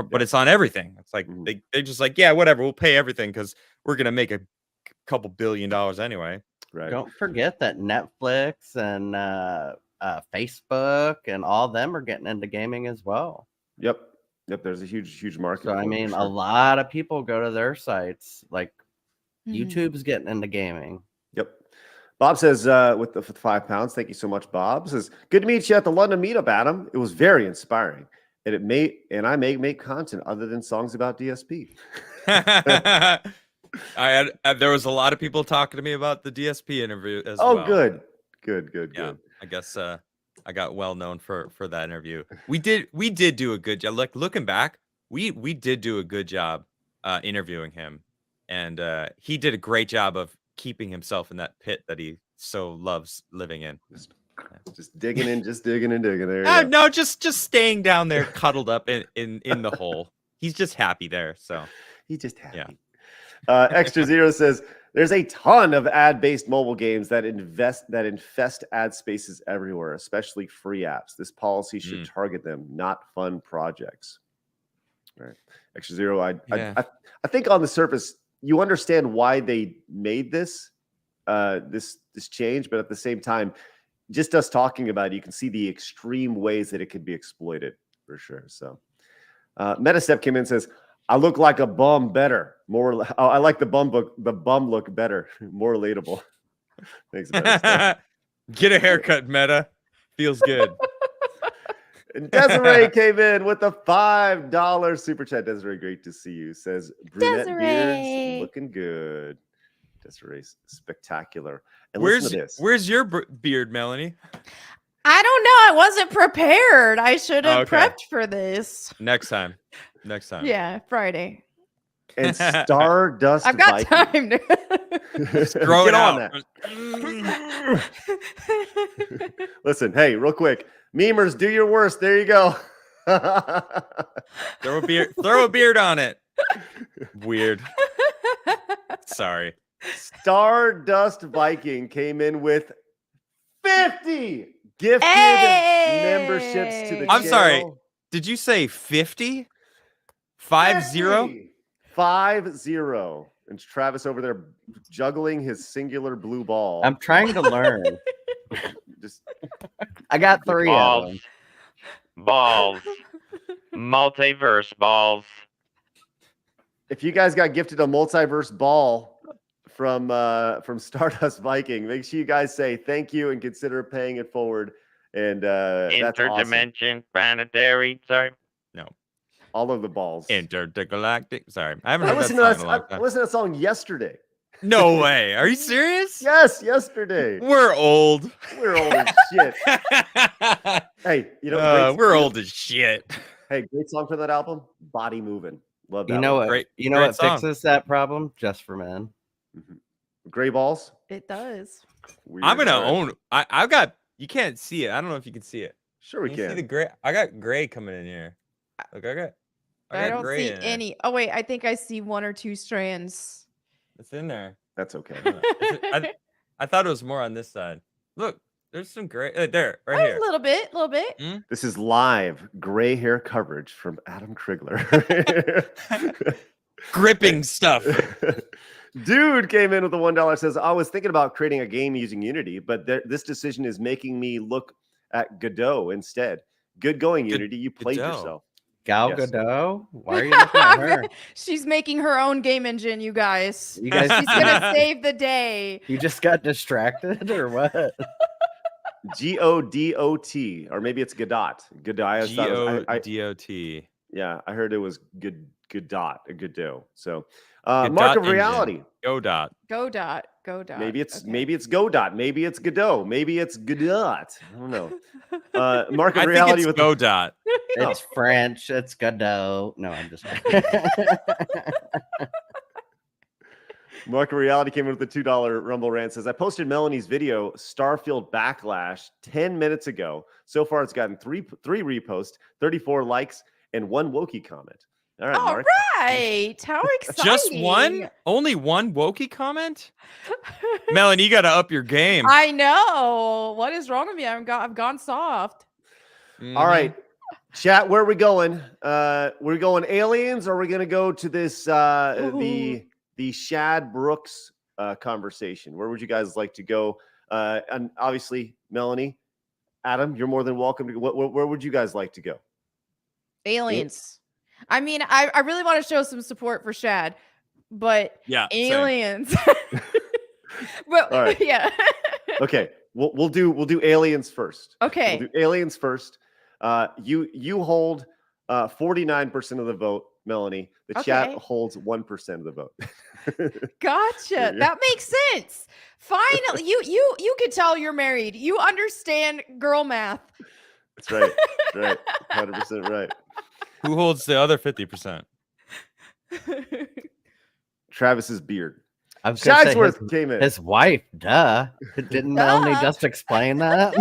But it's on everything. It's like they're just like, yeah, whatever. We'll pay everything because we're gonna make a couple $1 billion anyway. Right. Don't forget that Netflix and Facebook and all them are getting into gaming as well. Yep. There's a huge market. So I mean, a lot of people go to their sites. Like YouTube's getting into gaming. Yep. Bob says with the £5, thank you so much, Bob. Says, good to meet you at the London meetup, Adam. It was very inspiring. And I make content other than songs about DSP. There was a lot of people talking to me about the DSP interview as well. Oh, good. Yeah, I guess I got well known for that interview. We did do a good job. Like looking back, we did do a good job interviewing him, and he did a great job of keeping himself in that pit that he so loves living in. Just digging in there. No, just staying down there, cuddled up in the hole. He's just happy there. So he's just happy. Yeah. Extra Zero says there's a ton of ad-based mobile games that infest ad spaces everywhere, especially free apps. This policy should target them, not fun projects. All right. Extra Zero, I think on the surface you understand why they made this change, but at the same time, just us talking about it, you can see the extreme ways that it could be exploited for sure. So Metastep came in and says, I look like a bum better. I like the bum look better. More relatable. Thanks, Metastep. Get a haircut, Meta. Feels good. And Desiree came in with a $5 super chat. Desiree, great to see you. Says brunette beards looking good. Desiree's spectacular. And listen to this. Where's your beard, Melanie? I don't know. I wasn't prepared. I should have prepped for this. Next time. Yeah, Friday. And Stardust I've got Viking. time to Throw it on out. that. Listen, hey, real quick. Memers, do your worst. There you go. Throw a beard on it. Weird. Sorry. Stardust Viking came in with 50 gifted memberships to the channel. I'm sorry. Did you say 50? 50? 50. And Travis over there juggling his singular blue ball. I'm trying to learn. I got 3 of them. Balls. Multiverse balls. If you guys got gifted a multiverse ball from Stardust Viking, make sure you guys say thank you and consider paying it forward. And that's Interdimension, planetary. Sorry. No. All of the balls. Intergalactic. Sorry. I haven't heard listened that song in a long time. I listened to that song yesterday. No way. Are you serious? Yes, yesterday. We're old. We're old as shit. Hey, we're old as shit. Hey, great song for that album. Body Moving. Love that. You know one. what? You know what fixes that problem? Just for Men. Gray balls. It does. Weird. I'm gonna own. I've got. You can't see it. I don't know if you can see it. Sure, we You can. see the gray. I got gray coming in here. Look, I got don't gray see in there. any. Oh wait, I think I see 1 or 2 strands. It's in there. That's okay. I thought it was more on this side. Look, there's some gray. There, right There's here. a little bit. This is live gray hair coverage from Adam Krigler. Gripping stuff. Dude came in with the $1. Says, I was thinking about creating a game using Unity, but this decision is making me look at Godot instead. Good going, Unity. You played Godot. yourself. Gal Yes. Gadot? Why are you looking at her? She's making her own game engine, you guys. You guys, She's gonna save the day. you just got distracted or what? Godot, or maybe it's Godot. Godot. Godot. Yeah, I heard it was Godot. So, Godot Mark of engine. Reality. Godot. Go dot. Maybe it's Okay. maybe it's Godot. Maybe it's Godot. Maybe it's Godot. I don't know. Mark of I Reality think with it's Godot. It's French. It's Godot. No, I'm just. Mark of Reality came in with the $2 Rumble rant. Says, I posted Melanie's video Starfield Backlash 10 minutes ago. So far, it's gotten three reposts, 34 likes, and 1 Wokey comment. All right, All Mark. right. How exciting. Just one? Only one wokey comment? Melanie, you got to up your game. I know. What is wrong with me? I've gone soft. All right, chat. Where are we going? We're going aliens, or are we going to go to this the Shad Brooks conversation? Where would you guys like to go? And obviously, Melanie, Adam, you're more than welcome to. Where would you guys like to go? Aliens. I mean, I really want to show some support for Shad, but Yeah, same. aliens. But All right. yeah. Okay, we'll do aliens first. Okay. We'll do aliens first. You hold 49% of the vote, Melanie. The chat Okay. holds 1% of the vote. Gotcha. Yeah. That makes sense. Finally, you could tell you're married. You understand girl math. That's right. That's right. 100% right. Who holds the other 50%? Travis's beard. I was going to say Shagsworth came in. his wife, duh. Didn't Melanie Duh. just explain that?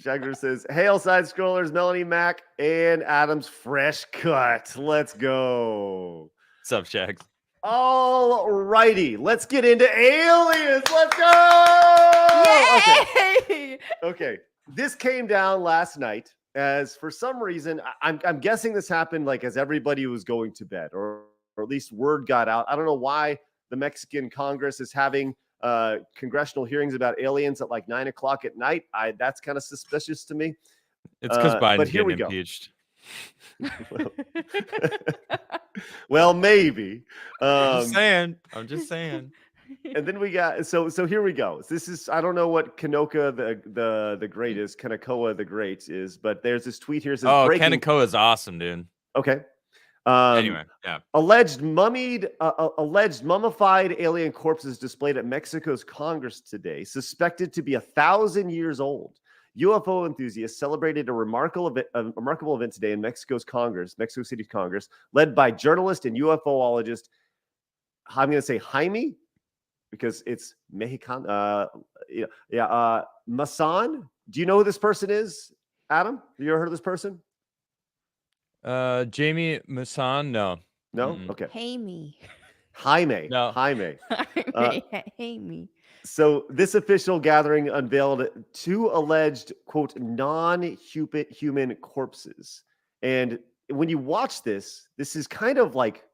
Shagsworth says, "Hail side scrollers, Melanie Mac and Adam's fresh cut. Let's go." What's up, Shags? All righty, let's get into aliens. Let's go. Yay! Okay. This came down last night as for some reason, I'm guessing this happened like as everybody was going to bed, or at least word got out. I don't know why the Mexican Congress is having congressional hearings about aliens at like 9 o'clock at night. That's kind of suspicious to me. It's because but Biden's here we getting go. impeached. Well, maybe. I'm just saying. And then we got so here we go. This is I don't know what Kanoka the Great is, Kanakoa the Great is, but there's this tweet here that says Oh, breaking. Kaneko is awesome, dude. Okay. Anyway, yeah. Alleged mummified alien corpses displayed at Mexico's Congress today, suspected to be 1,000 years old. UFO enthusiasts celebrated a remarkable event today in Mexico City Congress, led by journalist and UFOologist. I'm going to say Jaime, because it's Mexican. Masan. Do you know who this person is, Adam? Have you ever heard of this person? Jamie Masan, no. No. Mm-mm. Okay. Jaime. Jaime. No. Jaime. Jaime. So this official gathering unveiled 2 alleged, quote, non-human corpses. And when you watch this is kind of like,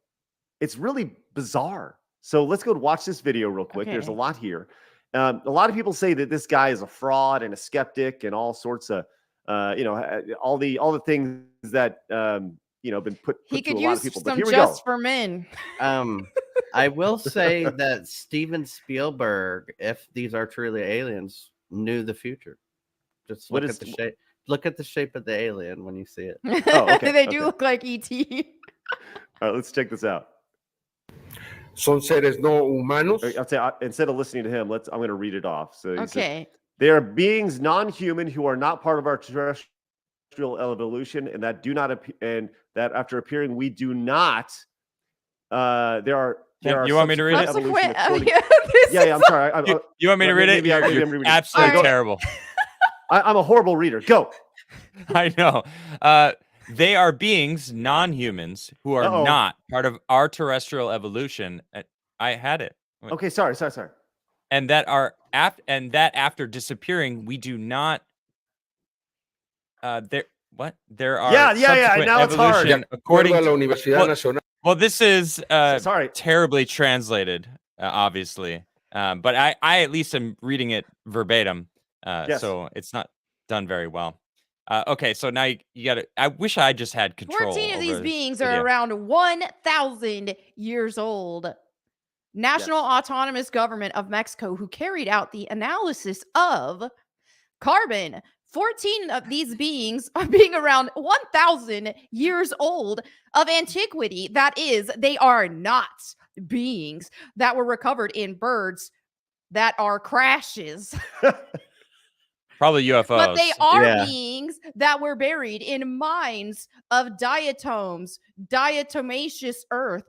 it's really bizarre. So let's go watch this video real quick. There's a Okay. lot here. A lot of people say that this guy is a fraud and a skeptic and all sorts of, all the things that, been put He to could a lot use of people. But some here we just go. for men. I will say that Steven Spielberg, if these are truly aliens, knew the future. Just What look is- at the shape. Look at the shape of the alien when you see it. Oh, okay, They do okay. look like ET. All right, let's check this out. Son seres no humanos. I'll say instead of listening to him, I'm going to read it off. So he says, Okay. they are beings non-human who are not part of our terrestrial evolution, and that do not and that after appearing, we do not. There are. You want me to read it? subsequent evolution Subsequent. according- Yeah, Yeah, I'm sorry. You want me to read it? maybe I'm You're reading it. absolutely All right, go. terrible. I'm a horrible reader. Go. I know. They are beings, non-humans, who are Uh-oh. not part of our terrestrial evolution. I had it. Okay, sorry. And that after disappearing, we do not. There are Yeah, subsequent now it's hard. evolution according Acuerdo a la to, Universidad well, Nacional. well, this is Sorry. terribly translated, obviously. But I at least am reading it verbatim. Yes. So it's not done very well. Okay, so now you got to. I wish I just had control. 14 of over these this beings video. are around 1,000 years old. National Autonomous Government of Mexico, who carried out the analysis of carbon. 14 of these beings are being around 1,000 years old of antiquity. That is, they are not beings that were recovered in birds that are crashes. Probably UFOs. But they are Yeah. beings that were buried in mines of diatoms, diatomaceous earth,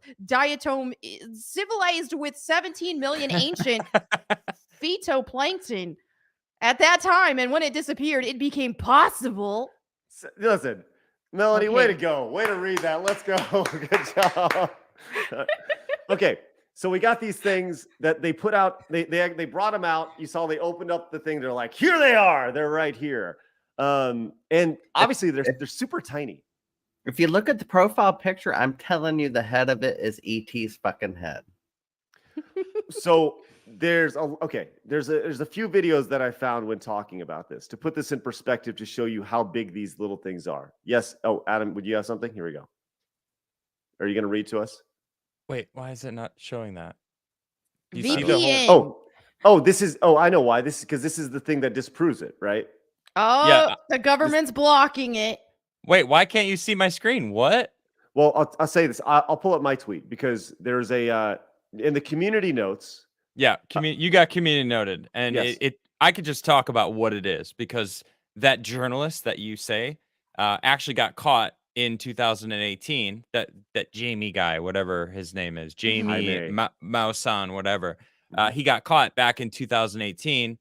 civilized with 17 million ancient phytoplankton at that time. And when it disappeared, it became possible. Listen, Melanie, way to Okay. go. Way to read that. Let's go. Good job. Okay. So we got these things that they put out. They brought them out. You saw they opened up the thing. They're like, here they are. They're right here. And obviously they're super tiny. If you look at the profile picture, I'm telling you, the head of it is ET's fucking head. So there's a few videos that I found when talking about this to put this in perspective to show you how big these little things are. Yes. Oh, Adam, would you have something? Here we go. Are you going to read to us? Wait, why is it not showing that? You VPN. see the whole- I know why. This is because this is the thing that disproves it, right? Oh, Yeah, the government's blocking it. Wait, why can't you see my screen? What? Well, I'll say this. I'll pull up my tweet because there's a in the community notes. Yeah, you got community noted, and Yes. I could just talk about what it is because that journalist that you say actually got caught in 2018. That Jamie guy, whatever his name is, Jamie Jaime. Maussan, whatever. He got caught back in 2018,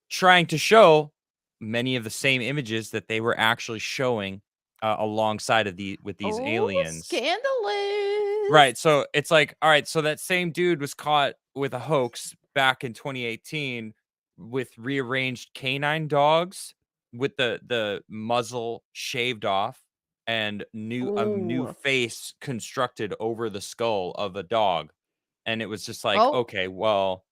trying to show many of the same images that they were actually showing alongside of these aliens. Scandalous. Right. So it's like, all right, so that same dude was caught with a hoax back in 2018 with rearranged canine dogs with the muzzle shaved off and a new Ooh. face constructed over the skull of a dog. And it was just like, Oh. okay, well,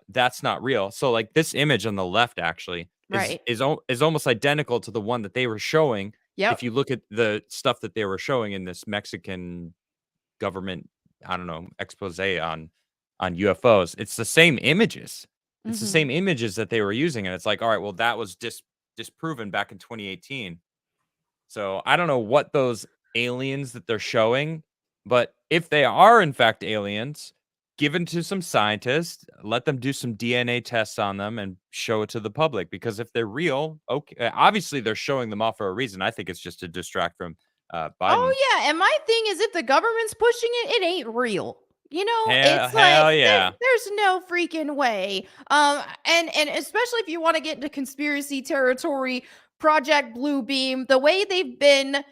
that's not real. So like this image on the left actually Right. is almost identical to the one that they were showing. Yep. If you look at the stuff that they were showing in this Mexican government, I don't know, expose on UFOs, it's the same images. It's the Mhm. same images that they were using, and it's like, all right, well, that was disproven back in 2018. So I don't know what those aliens that they're showing, but if they are in fact aliens, given to some scientists, let them do some DNA tests on them and show it to the public. Because if they're real, okay, obviously they're showing them off for a reason. I think it's just to distract from Biden. Oh yeah, and my thing is, if the government's pushing it, it ain't real. You know, it's Hell like yeah. there's no freaking way. And especially if you want to get into conspiracy territory, Project Bluebeam, the way they've been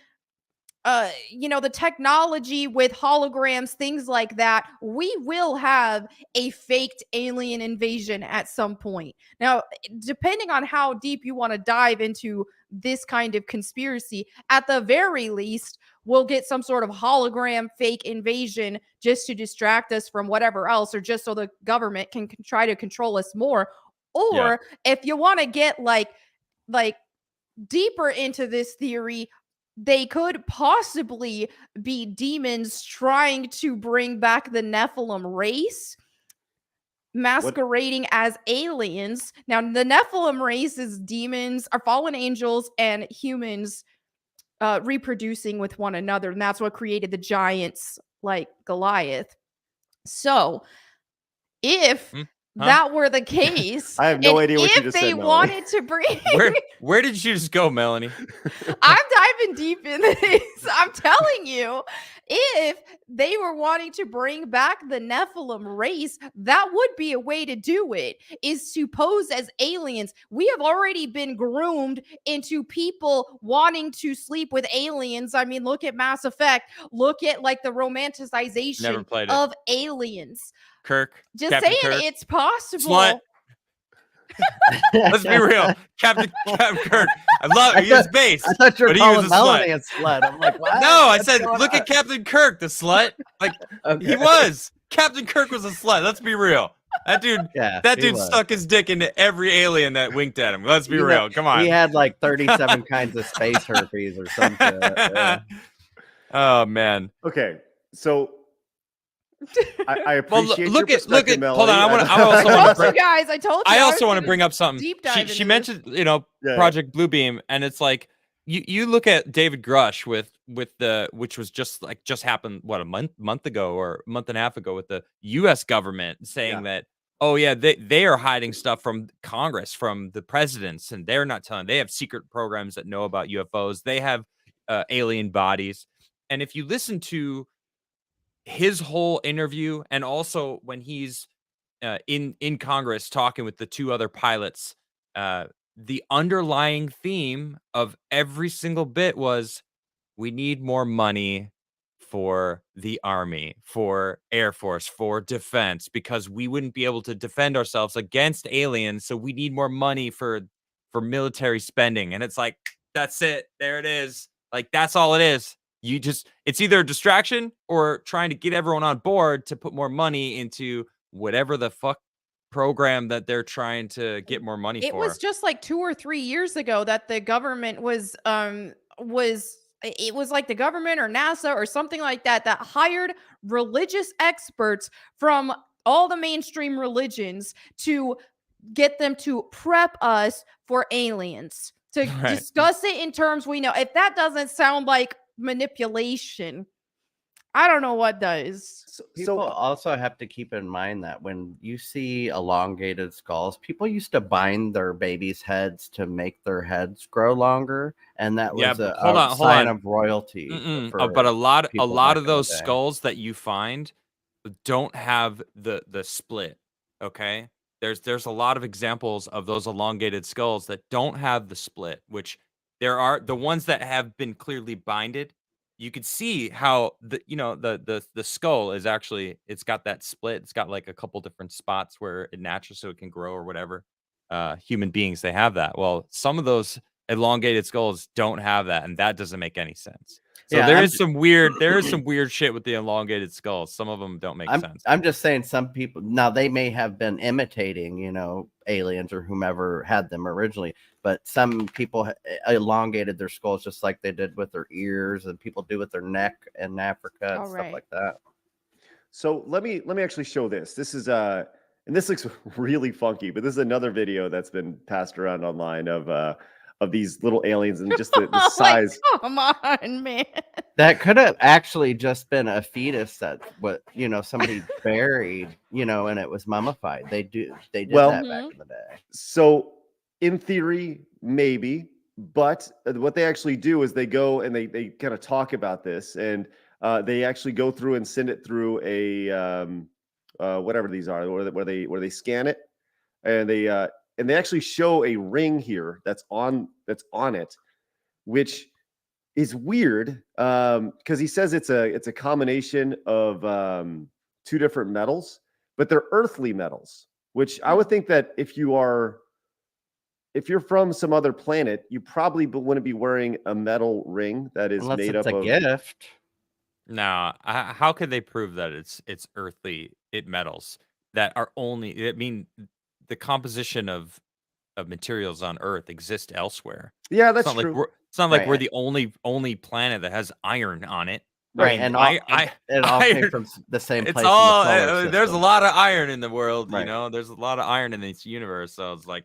the technology with holograms, things like that, we will have a faked alien invasion at some point. Now, depending on how deep you want to dive into this kind of conspiracy, at the very least, we'll get some sort of hologram fake invasion just to distract us from whatever else, or just so the government can try to control us more. Or if you want to get like deeper into this theory, they could possibly be demons trying to bring back the Nephilim race, masquerading as aliens. Now, the Nephilim race is demons, are fallen angels, and humans reproducing with one another. And that's what created the giants like Goliath. So, if that were the case, I have no idea what you if just they said, Melanie. wanted to bring Where did you just go, Melanie? I'm diving deep in this. I'm telling you, if they were wanting to bring back the Nephilim race, that would be a way to do it, is to pose as aliens. We have already been groomed into people wanting to sleep with aliens. I mean, look at Mass Effect. Look at like the Never romanticization played it. of aliens. Kirk. Just Captain saying, Kirk. it's possible. Slut. Let's be real. Captain Kirk. I love it. He was base. I thought you were but he was calling a Melanie slut. a slut. I'm like, what? No, I What's said, going look on? at Captain Kirk, the slut. Like, Okay. he was. Captain Kirk was a slut. Let's be real. That dude, Yeah, that he dude was. stuck his dick into every alien that winked at him. Let's be You know, real. Come on. He had like 37 kinds of space herpes or something. Oh man. Okay, so I Well, appreciate look your at hold on. perspective, I Melanie. also I want to told you bring. guys. I told you. I was also want to gonna bring up something. deep dive into She this. mentioned, Yeah. Project Bluebeam, and it's like you look at David Grush with the, which was just happened what, a month ago or a month and a half ago, with the U.S. government saying that, oh yeah, they are hiding stuff from Congress, from the presidents, and they're not telling. They have secret programs that know about UFOs. They have alien bodies, and if you listen to his whole interview, and also when he's in Congress talking with the two other pilots, the underlying theme of every single bit was we need more money for the army, for Air Force, for defense, because we wouldn't be able to defend ourselves against aliens. So we need more money for military spending. And it's like, that's it. There it is. Like, that's all it is. It's either a distraction or trying to get everyone on board to put more money into whatever the fuck program that they're trying to get more money It for. was just like 2 or 3 years ago that the government was it was like the government or NASA or something like that hired religious experts from all the mainstream religions to get them to prep us for aliens, to Right. discuss it in terms we know. If that doesn't sound like manipulation, I don't know what does. People also have to keep in mind that when you see elongated skulls, people used to bind their babies' heads to make their heads grow longer, and that Yeah, was but a hold on. sign of royalty. But a lot people back of in the those day. skulls that you find don't have the split. Okay, there's a lot of examples of those elongated skulls that don't have the split, which there are the ones that have been clearly binded. You could see how the skull is actually, it's got that split. It's got like a couple different spots where it naturally so it can grow or whatever. Human beings, they have that. Well, some of those elongated skulls don't have that, and that doesn't make any sense. So Yeah, there is some weird shit with the elongated skulls. Some of them don't make sense. I'm just saying some people now they may have been imitating, aliens or whomever had them originally, but some people elongated their skulls just like they did with their ears, and people do with their neck in Africa and stuff like that. So let me actually show this. This is and this looks really funky, but this is another video that's been passed around online of these little aliens and just the size. Like, come on, man. That could have actually just been a fetus that somebody buried, and it was mummified. They did that back in the day. So in theory, maybe, but what they actually do is they go and they kind of talk about this, and they actually go through and send it through a whatever these are, where they scan it, and they actually show a ring here that's on it, which is weird because he says it's a combination of two different metals, but they're earthly metals, which I would think that if you're from some other planet, you probably wouldn't be wearing a metal ring that is Unless made it's up a of gift. No, how could they prove that it's earthly metals that are only? I mean, the composition of materials on Earth exist elsewhere. Yeah, that's it's not true. It's not like we're the only planet that has iron on it. Right, I mean, and it all came from the same place. It's all in the solar there's a system. lot of iron in the world. Right. There's a lot of iron in this universe. So it's like,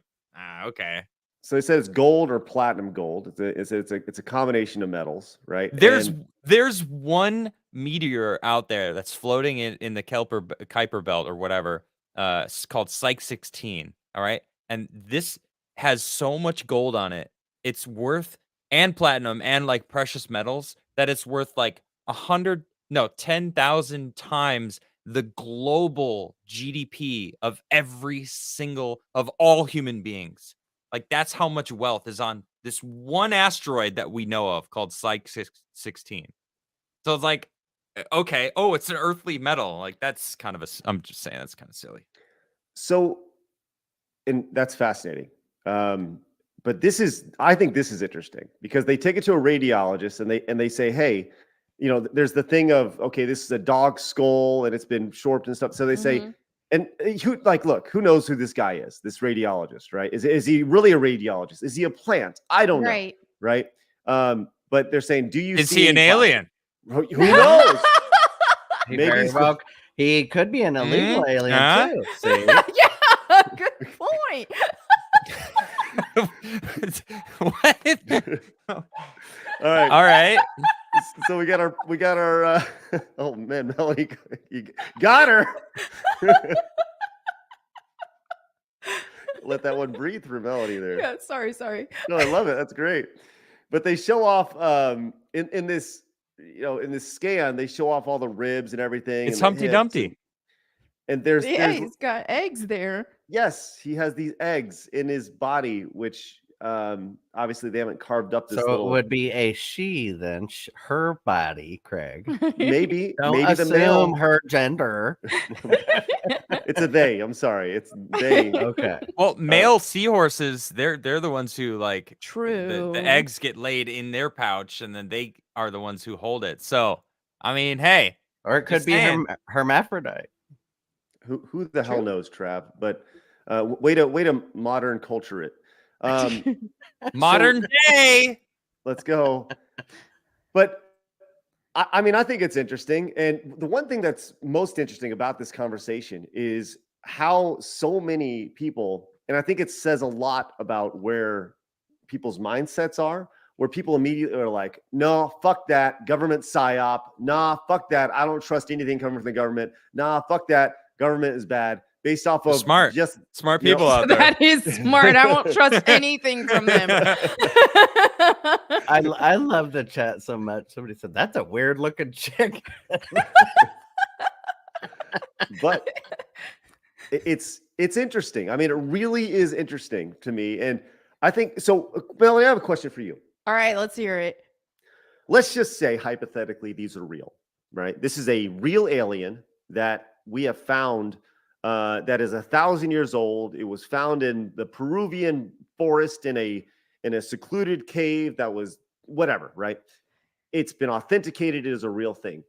okay. So they said it's gold or platinum gold. It's a combination of metals, right? There's one meteor out there that's floating in the Kuiper belt or whatever. It's called Psyche 16. All right, and this has so much gold on it. It's worth, and platinum and like precious metals, that it's worth like 10,000 times the global GDP of of all human beings. Like, that's how much wealth is on this one asteroid that we know of called Psyche 16. So it's like, okay, it's an earthly metal. Like, that's kind of I'm just saying that's kind of silly. So, and that's fascinating. But I think this is interesting because they take it to a radiologist and they say, hey, there's the thing of, okay, this is a dog skull and it's been shortened and stuff. So they say, and look, who knows who this guy is, this radiologist, right? Is he really a radiologist? Is he a plant? I don't know. Right. But they're saying, is he an alien? Who knows? He could be an illegal alien too. See? Yeah, good point. What? All right. All right. So we got our oh man, Melanie, you got her. Let that one breathe for Melanie there. Yeah, sorry. No, I love it. That's great. But they show off in this in this scan, they show off all the ribs and everything. It's Humpty Dumpty. And he's got eggs there. Yes, he has these eggs in his body, which Obviously, they haven't carved up this So little. it would be a she then, her body, Craig. maybe Don't maybe the assume male. her gender. It's a they. I'm sorry. It's they. Okay. Well, male seahorses, they're the ones who like True. the eggs get laid in their pouch, and then they are the ones who hold it. So, I mean, hey, Or it could Just be saying. hermaphrodite. Who the hell True. knows, Trav? But way to modern culture it. modern day. Let's go. But I mean, I think it's interesting. And the one thing that's most interesting about this conversation is how so many people, and I think it says a lot about where people's mindsets are, where people immediately are like, no, fuck that, government psyop. Nah, fuck that. I don't trust anything coming from the government. Nah, fuck that. Government is bad. Based off of Smart. just Smart you know, people out there. That is smart. I won't trust anything from them. I love the chat so much. Somebody said that's a weird looking chick. but it's interesting. I mean, it really is interesting to me. And I think so. Melanie, I have a question for you. All right, let's hear it. Let's just say hypothetically these are real, right? This is a real alien that we have found that is 1,000 years old. It was found in the Peruvian forest in a secluded cave that was whatever, right? It's been authenticated as a real thing.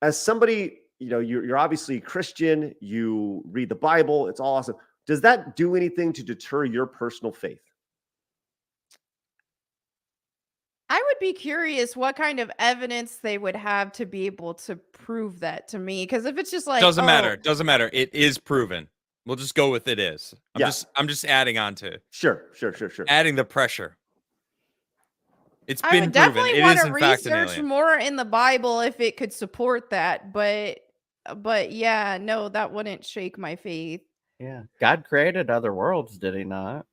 As somebody, you're obviously Christian, you read the Bible, it's all awesome. Does that do anything to deter your personal faith? I would be curious what kind of evidence they would have to be able to prove that to me. Because if it's just like Doesn't matter. Doesn't matter. It is proven. We'll just go with it is. I'm just adding on to Sure. adding the pressure. It's I been would proven. definitely It want is to in fact an research alien. more in the Bible if it could support that. But yeah, no, that wouldn't shake my faith. Yeah. God created other worlds, did he not?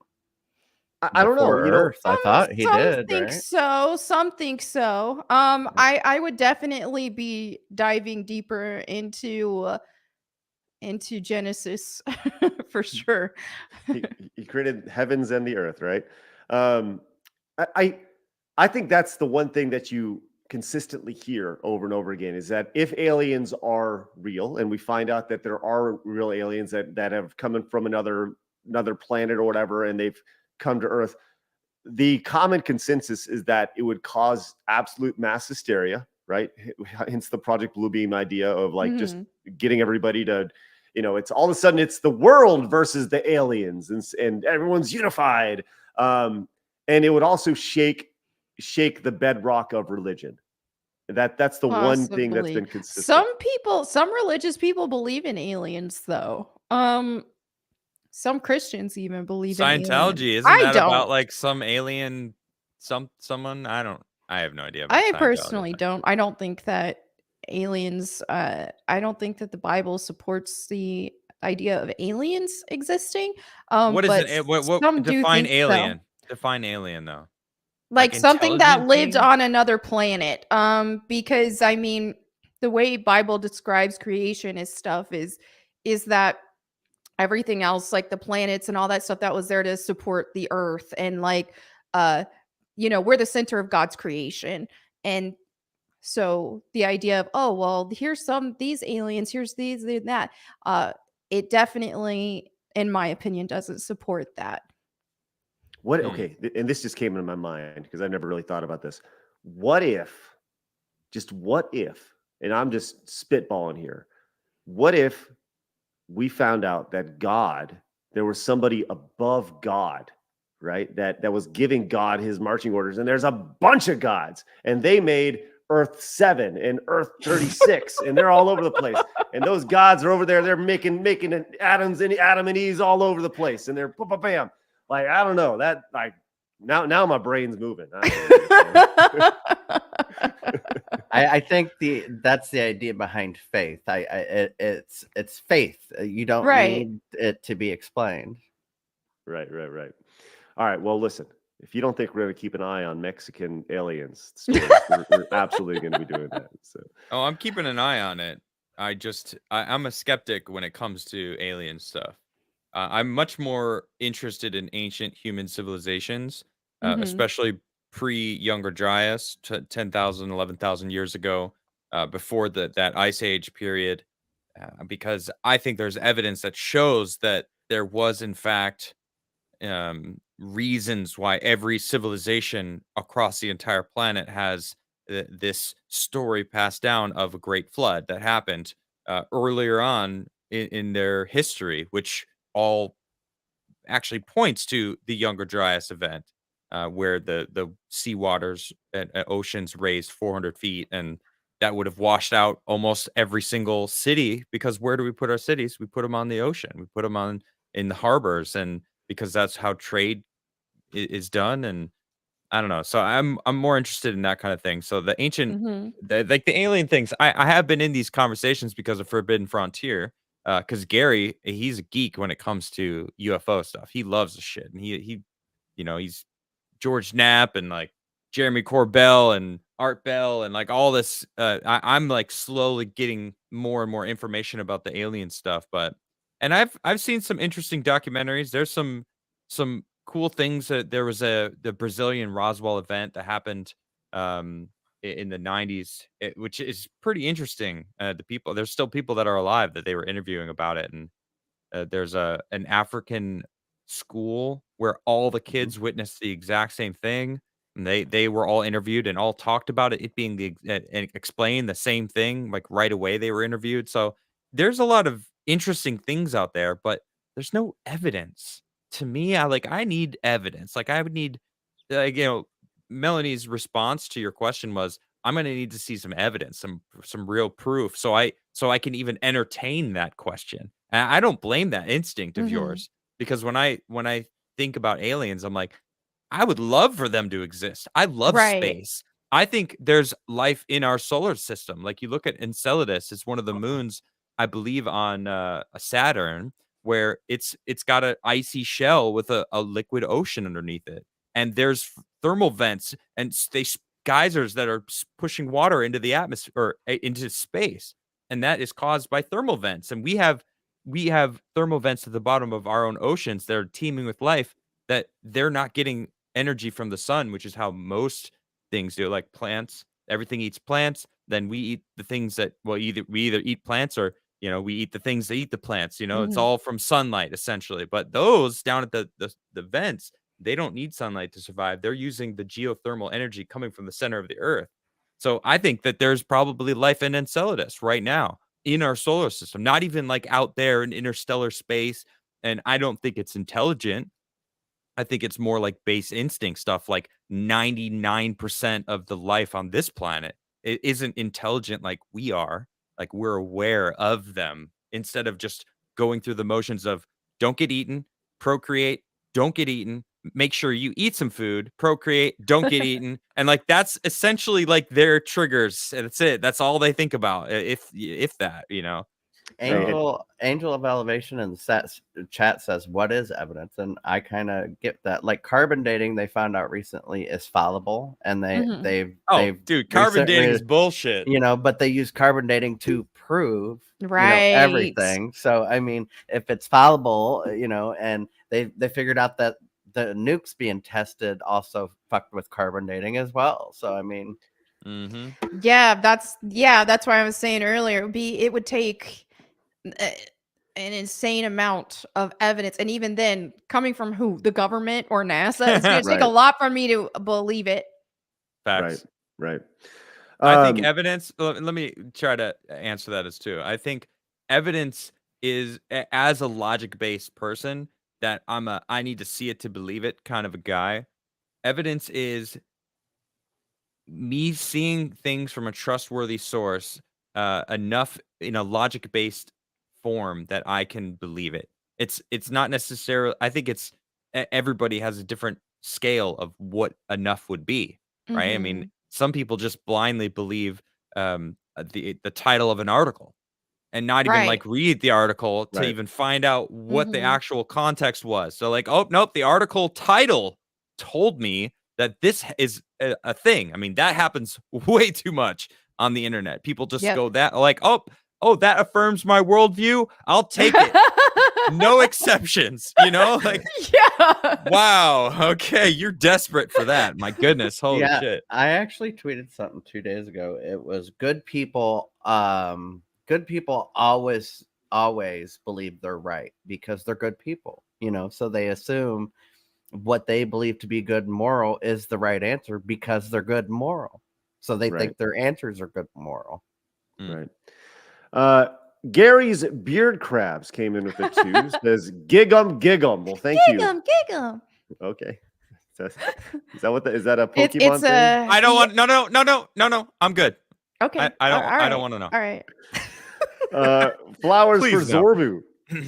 I don't know. Before Earth, I thought he Some did, think right? so. Some think so. I would definitely be diving deeper into Genesis for sure. He created heavens and the earth, right? I think that's the one thing that you consistently hear over and over again is that if aliens are real, and we find out that there are real aliens that have come in from another planet or whatever, and they've come to Earth, the common consensus is that it would cause absolute mass hysteria, right? Hence the Project Bluebeam idea of like just getting everybody to, it's all of a sudden it's the world versus the aliens, and everyone's unified. And it would also shake the bedrock of religion. That's the one thing that's been consistent. Some religious people believe in aliens, though. Some Christians even believe in Scientology, aliens. isn't that about like some alien, someone? I have no idea. About I Scientology. personally don't. I don't think that aliens. I don't think that the Bible supports the idea of aliens existing. What is but it? What some do define think alien? so. Define alien though. Like something that intelligent lived being? on another planet. Because I mean, the way Bible describes creation is that everything else, like the planets and all that stuff that was there to support the earth, and like we're the center of God's creation. And so the idea of, oh well, here's these aliens, here's these and that, it definitely, in my opinion, doesn't support that. Okay, and this just came into my mind because I never really thought about this. What if, and I'm just spitballing here, what if we found out that there was somebody above God, right? That was giving God his marching orders, and there's a bunch of gods, and they made Earth 7 and Earth 36, and they're all over the place. And those gods are over there, they're making atoms and Adam and Eve's all over the place, and they're bam. Like, I don't know, that like now my brain's moving. I think that's the idea behind faith. It's faith. You don't need it to be explained. Right. All right. Well, listen, if you don't think we're going to keep an eye on Mexican aliens stories, we're absolutely going to be doing that. So. Oh, I'm keeping an eye on it. I'm a skeptic when it comes to alien stuff. I'm much more interested in ancient human civilizations, Mhm. especially pre-Younger Dryas, 10,000, 11,000 years ago, before that Ice Age period, because I think there's evidence that shows that there was, in fact, reasons why every civilization across the entire planet has this story passed down of a great flood that happened earlier on in their history, which all actually points to the Younger Dryas event, where the sea waters and oceans raised 400 feet, and that would have washed out almost every single city. Because where do we put our cities? We put them on the ocean. We put them on in the harbors, and because that's how trade is done. And I don't know. So I'm more interested in that kind of thing. So the ancient, Mhm. like the alien things, I have been in these conversations because of Forbidden Frontier. Because Gary, he's a geek when it comes to UFO stuff. He loves the shit, and he's George Knapp and like Jeremy Corbell and Art Bell and like all this. I'm like slowly getting more and more information about the alien stuff, and I've seen some interesting documentaries. There's some cool things. That there was the Brazilian Roswell event that happened in the 90s, which is pretty interesting. There's still people that are alive that they were interviewing about it, and there's an African school where all the kids witnessed the exact same thing, and they were all interviewed and all talked about it being and explained the same thing, like, right away they were interviewed. So, there's a lot of interesting things out there, but there's no evidence. To me, I need evidence. Like, I would need, like, Melanie's response to your question was, "I'm gonna need to see some evidence, some real proof, so I can even entertain that question." And I don't blame that instinct of Mhm. yours, because when I think about aliens, I'm like, I would love for them to exist. I love Right. space. I think there's life in our solar system. Like, you look at Enceladus, it's one of the moons, I believe, on a Saturn, where it's got an icy shell with a liquid ocean underneath it. And there's thermal vents and geysers that are pushing water into the atmosphere, or into space. And that is caused by thermal vents. And we have thermal vents at the bottom of our own oceans that are teeming with life, that they're not getting energy from the sun, which is how most things do. Like plants, everything eats plants. Then we eat the things that, well, we either eat plants, or we eat the things that eat the plants. It's Mhm. all from sunlight essentially. But those down at the vents, they don't need sunlight to survive. They're using the geothermal energy coming from the center of the earth. So I think that there's probably life in Enceladus right now in our solar system, not even like out there in interstellar space. And I don't think it's intelligent. I think it's more like base instinct stuff. Like 99% of the life on this planet, it isn't intelligent like we are. Like, we're aware of them, instead of just going through the motions of don't get eaten, procreate, don't get eaten, make sure you eat some food, procreate, don't get eaten. And like, that's essentially like their triggers. And that's it. That's all they think about. If that. Hey, So Angel of Elevation in the chat says, "What is evidence?" And I kind of get that. Like, carbon dating, they found out recently is fallible, and Mhm. they've dude, carbon dating is recently, bullshit. but they use carbon dating to prove Right. everything. So I mean, if it's fallible, and they figured out that the nukes being tested also fucked with carbon dating as well. So I mean, Mm-hmm. That's why I was saying earlier. It would take uh, an insane amount of evidence, and even then, coming from who? The government or NASA? It's gonna take a Right. lot for me to believe it. right, Facts. right. I think Um, evidence. Let me try to answer that as too. I think evidence is, as a logic based person, that I need to see it to believe it kind of a guy. Evidence is me seeing things from a trustworthy source, enough in a logic based form that I can believe it. It's not necessarily. I think everybody has a different scale of what enough would be, right? I mean, Mhm. some people just blindly believe the title of an article, and not even Right. like read the article to right. even find out what the Mhm. actual context was. So like, oh nope, the article title told me that this is a thing. I mean, that happens way too much on the internet. People just Yep. go that like, oh, that affirms my worldview. I'll take it. No exceptions, you know? Like, Yeah. wow. Okay, you're desperate for that. My goodness. Holy Yeah, shit. I actually tweeted something 2 days ago. It was good people. Good people always believe they're right because they're good people. So they assume what they believe to be good and moral is the right answer because they're good and moral. So they Right. think their answers are good and moral. Right. Gary's Beard Crabs came in with a 2. Says gig 'em. Well, thank you. Gig 'em. Okay. Is that what is that a It's Pokemon thing? I don't want no. I'm good. Okay. I don't All want to know. All right. Flowers Please for no. Zorbu.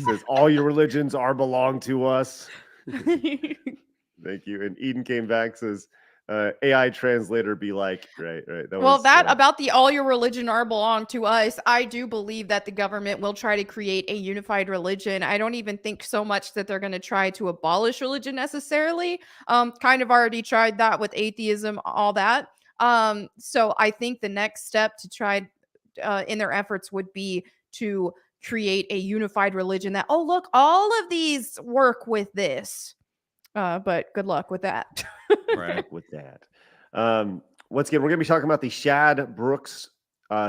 Says all your religions are belong to us. Thank you. And Eden came back, says AI translator be like, right. That about the all your religion are belong to us. I do believe that the government will try to create a unified religion. I don't even think so much that they're going to try to abolish religion necessarily. Kind of already tried that with atheism, all that. So I think the next step to try in their efforts would be to create a unified religion that, oh, look, all of these work with this. But good luck with that. Right. With that. Once again, we're going to be talking about the Shad Brooks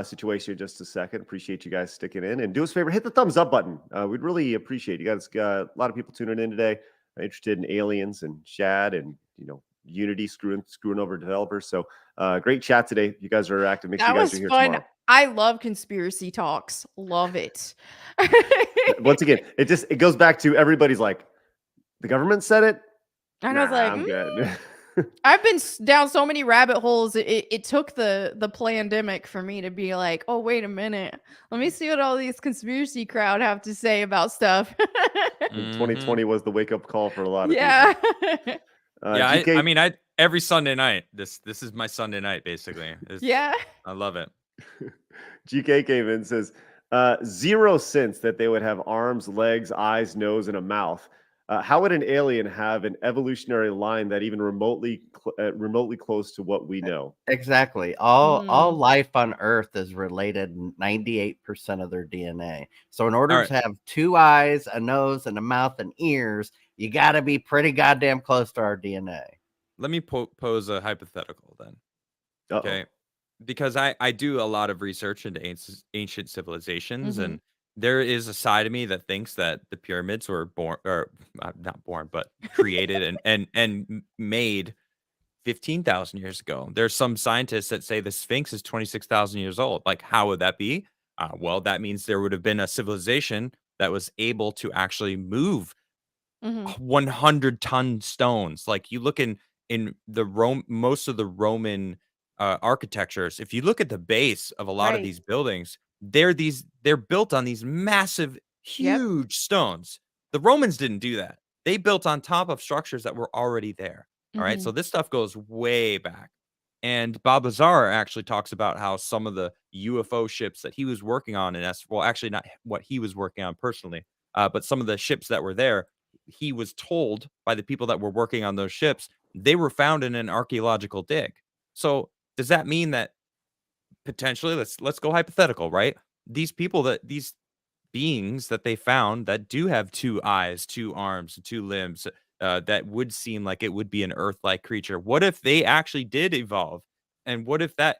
situation in just a second. Appreciate you guys sticking in. And do us a favor, hit the thumbs up button. We'd really appreciate it. You guys got a lot of people tuning in today, interested in aliens and Shad and, Unity screwing over developers. So great chat today. You guys are active. Make sure That you guys was are here fun. tomorrow. I love conspiracy talks. Love it. Once again, it goes back to everybody's like, the government said it. And I was like, I'm good. I've been down so many rabbit holes. It took the pandemic for me to be like, oh, wait a minute. Let me see what all these conspiracy crowd have to say about stuff. 2020 was the wake up call for a lot of Yeah. people. Yeah, GK, I mean, every Sunday night. This is my Sunday night, basically. Yeah. I love it. GK came in and says, 0 sense that they would have arms, legs, eyes, nose, and a mouth. How would an alien have an evolutionary line that even remotely close to what we know? Exactly. All life on Earth is related 98% of their DNA. So in order to have 2 eyes, a nose, and a mouth and ears, you got to be pretty goddamn close to our DNA. Let me pose a hypothetical then. Uh-oh. Okay. Because I do a lot of research into ancient civilizations, and there is a side of me that thinks that the pyramids were not born, but created and made 15,000 years ago. There's some scientists that say the Sphinx is 26,000 years old. Like, how would that be? Well, that means there would have been a civilization that was able to actually move 100-ton stones. Like, you look in the most of the Roman architectures. If you look at the base of a lot of these buildings, they're built on these massive, huge stones. The Romans didn't do that. They built on top of structures that were already there. All right. So this stuff goes way back. And Bob Lazar actually talks about how some of the UFO ships that he was working on well, actually not what he was working on personally, but some of the ships that were there, he was told by the people that were working on those ships, they were found in an archaeological dig. So does that mean that potentially, let's go hypothetical, right? These beings that they found that do have 2 eyes, 2 arms, 2 limbs, that would seem like it would be an Earth-like creature. What if they actually did evolve? And what if that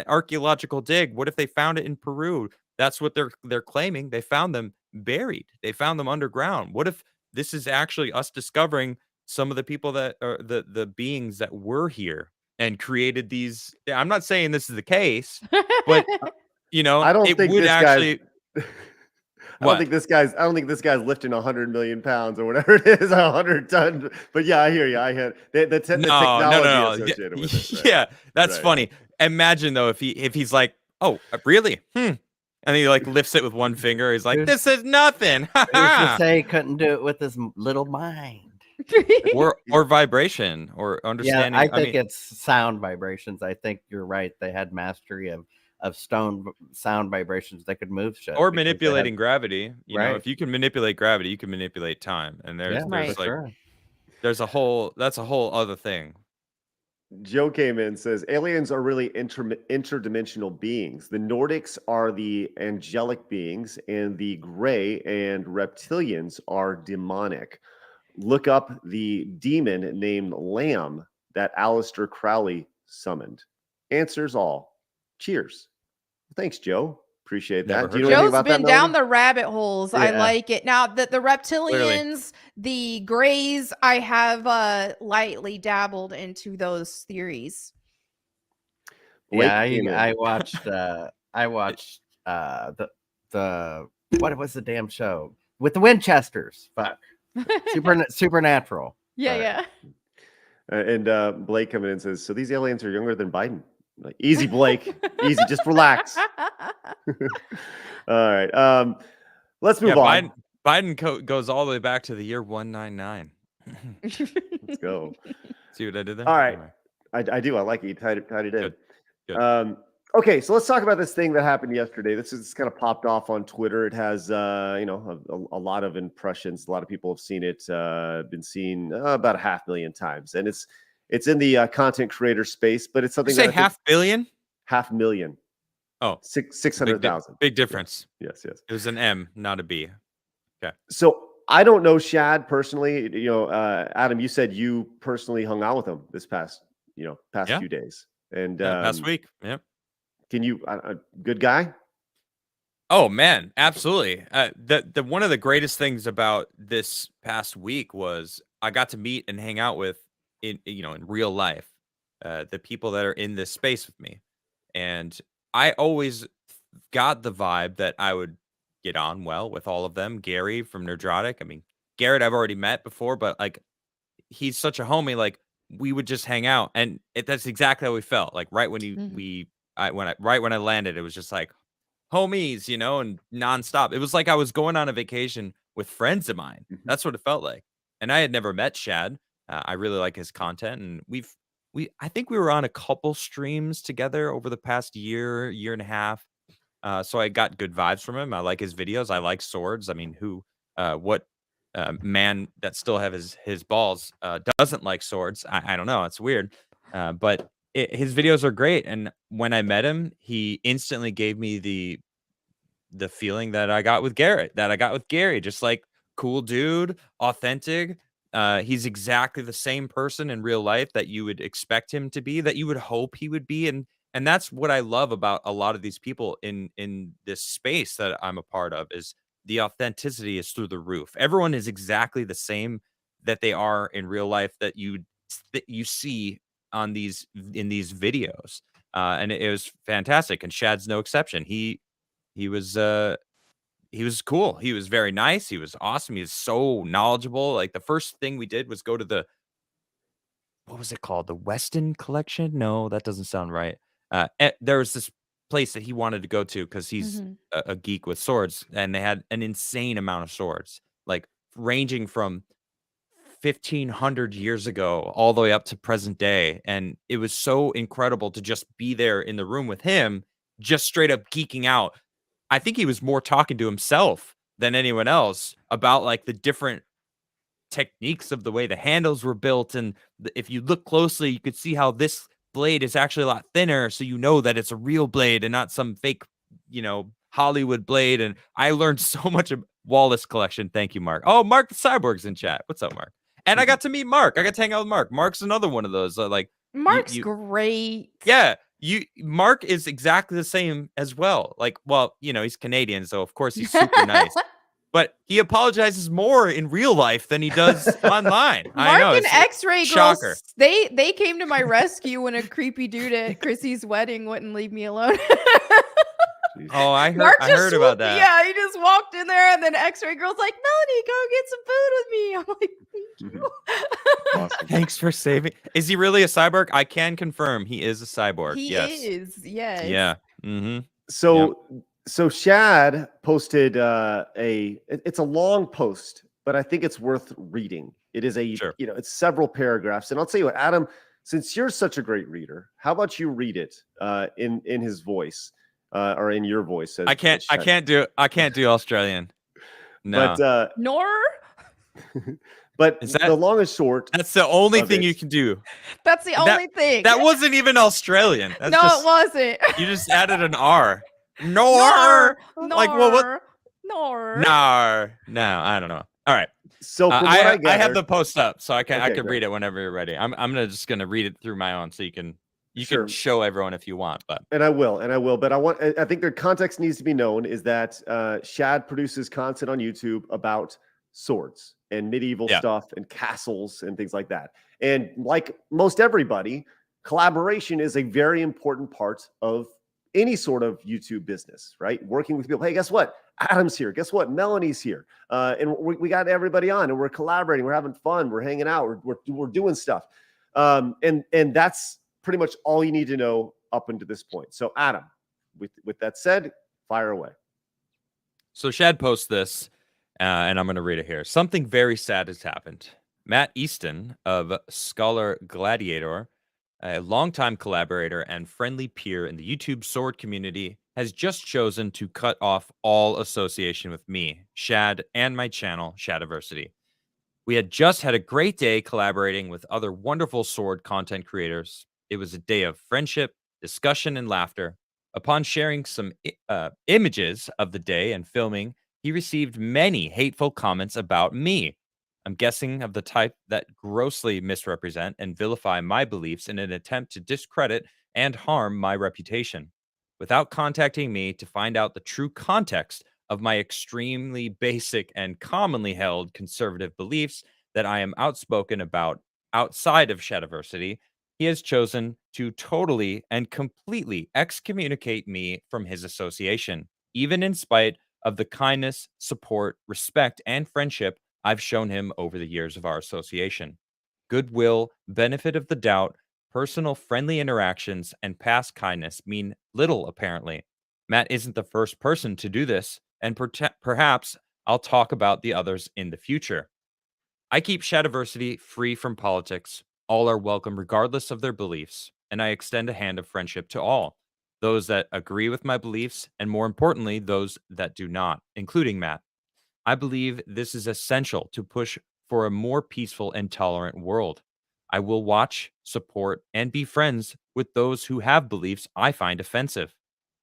archaeological dig, what if they found it in Peru? That's what they're claiming. They found them buried. They found them underground. What if this is actually us discovering some of the people that are the beings that were here and created these? I'm not saying this is the case, but I don't think would this actually. I don't think this guy's lifting 100 million pounds or whatever it is, 100 ton. But yeah, I hear you. I hear the technology associated with it. Right? Yeah, that's funny. Imagine though if he's like, oh, really? And he like lifts it with one finger. He's like, this is nothing. Who's to say he couldn't do it with his little mind? or vibration or understanding. Yeah, I think it's sound vibrations. I think you're right. They had mastery of sound vibrations that could move shit. Or manipulating gravity. You know, if you can manipulate gravity, you can manipulate time. And there's a whole other thing. Joe came in and says aliens are really interdimensional beings. The Nordics are the angelic beings, and the gray and reptilians are demonic. Look up the demon named Lamb that Aleister Crowley summoned. Answers all. Cheers. Thanks, Joe. Appreciate Never that. Do you heard know of anything Joe's about that, been down Melanie? the rabbit holes. I Yeah. like it. Now, the reptilians, the grays, I have lightly dabbled into those theories. Blake Yeah, came in. I watched the what was the damn show with the Winchesters? Fuck, Supernatural. Yeah, All right. yeah. And Blake coming in says, so these aliens are younger than Biden. I'm like, easy, Blake. Easy. Just relax. All right. Let's move on. Biden goes all the way back to the year 199. Let's go. See what I did there? All right. I do. I like it. You tied it in. Good. Good. Okay, so let's talk about this thing that happened yesterday. This is kind of popped off on Twitter. It has, a lot of impressions. A lot of people have seen it. Been seen about 500,000 times, and it's in the content creator space. But it's something You say that I think- 500 million? 500,000. Oh, 600,000. Big difference. Yes. It was an M, not a B. So I don't know Shad personally. Adam, you said you personally hung out with him this past Yeah. few days, and Past week. Yeah. Can you good guy? Oh man, absolutely. The one of the greatest things about this past week was I got to meet and hang out with in real life the people that are in this space with me, and I always got the vibe that I would get on well with all of them. Gary from Nerdrotic. I mean, Garrett I've already met before, but like he's such a homie. Like we would just hang out, and that's exactly how we felt. Like right when when I landed, it was just like homies, and nonstop. It was like I was going on a vacation with friends of mine. Mhm. That's what it felt like. And I had never met Shad. I really like his content, and I think we were on a couple streams together over the past year and a half. So I got good vibes from him. I like his videos. I like swords. I mean, what man that still have his balls doesn't like swords? I don't know. It's weird. But his videos are great. And when I met him, he instantly gave me the feeling that I got with Garrett, that I got with Gary, just like cool dude, authentic. He's exactly the same person in real life that you would expect him to be, that you would hope he would be. And that's what I love about a lot of these people in this space that I'm a part of, is the authenticity is through the roof. Everyone is exactly the same that they are in real life that you see in these videos. And it was fantastic. And Shad's no exception. He was cool. He was very nice. He was awesome. He was so knowledgeable. Like the first thing we did was go to what was it called? The Weston Collection? No, that doesn't sound right. There was this place that he wanted to go to because he's a geek with swords, and they had an insane amount of swords, like ranging from 1,500 years ago all the way up to present day. And it was so incredible to just be there in the room with him, just straight up geeking out. I think he was more talking to himself than anyone else about like the different techniques of the way the handles were built. And if you look closely, you could see how this blade is actually a lot thinner. So you know that it's a real blade and not some fake, Hollywood blade. And I learned so much of Wallace Collection. Thank you, Mark. Oh, Mark the Cyborg's in chat. What's up, Mark? And I got to meet Mark. I got to hang out with Mark. Mark's another one of those Mark's great. Yeah. Mark is exactly the same as well. Like, well, he's Canadian, so of course he's super nice. But he apologizes more in real life than he does online. I know. Mark and X-Ray shocker. girls, they came to my rescue when a creepy dude at Chrissy's wedding wouldn't leave me alone. Oh, I Mark heard about that. Yeah, he just walked in there, and then X-Ray girl's like, "Melanie, go get some food with me." I'm like, "Thank you." Awesome. Thanks for saving. Is he really a cyborg? I can confirm he is a cyborg. He yes. is. Yes. Yeah. Mm-hmm. So Shad posted it's a long post, but I think it's worth reading. It is Sure. it's several paragraphs. And I'll tell you what, Adam, since you're such a great reader, how about you read it in his voice or in your voice? I can't do Australian. No. But Nor. But Is that- the long and short, That's the only of thing it. you can do. That's the That- only thing. That wasn't even Australian. That's no, just, it wasn't. You just added an R. Nor. Like, well, what? Nor. No, I don't know. All right. so from what I gather, I have the post up, so I can Okay, great. read it whenever you're ready. I'm just gonna read it through my own, so you can Sure. show everyone if you want. But and I will. But I think the context needs to be known is that Shad produces content on YouTube about swords and medieval Yeah. stuff and castles and things like that. And like most everybody, collaboration is a very important part of any sort of YouTube business, right? Working with people. Hey, guess what? Adam's here. Guess what? Melanie's here. And we got everybody on and we're collaborating. We're having fun. We're hanging out. We're doing stuff. And that's pretty much all you need to know up until this point. So Adam, with that said, fire away. so Shad posts this, and I'm gonna read it here. Something very sad has happened. Matt Easton of Scholar Gladiator, a longtime collaborator and friendly peer in the YouTube sword community, has just chosen to cut off all association with me, Shad, and my channel, Shadiversity. We had just had a great day collaborating with other wonderful sword content creators. It was a day of friendship, discussion, and laughter. Upon sharing some images of the day and filming, he received many hateful comments about me. I'm guessing of the type that grossly misrepresent and vilify my beliefs in an attempt to discredit and harm my reputation. Without contacting me to find out the true context of my extremely basic and commonly held conservative beliefs that I am outspoken about outside of Shadiversity, he has chosen to totally and completely excommunicate me from his association, even in spite of the kindness, support, respect, and friendship I've shown him over the years of our association. Goodwill, benefit of the doubt, personal friendly interactions, and past kindness mean little, apparently. Matt isn't the first person to do this, and perhaps I'll talk about the others in the future. I keep Shadiversity free from politics. All are welcome regardless of their beliefs, and I extend a hand of friendship to all, those that agree with my beliefs, and more importantly, those that do not, including Matt. I believe this is essential to push for a more peaceful and tolerant world. I will watch, support, and be friends with those who have beliefs I find offensive.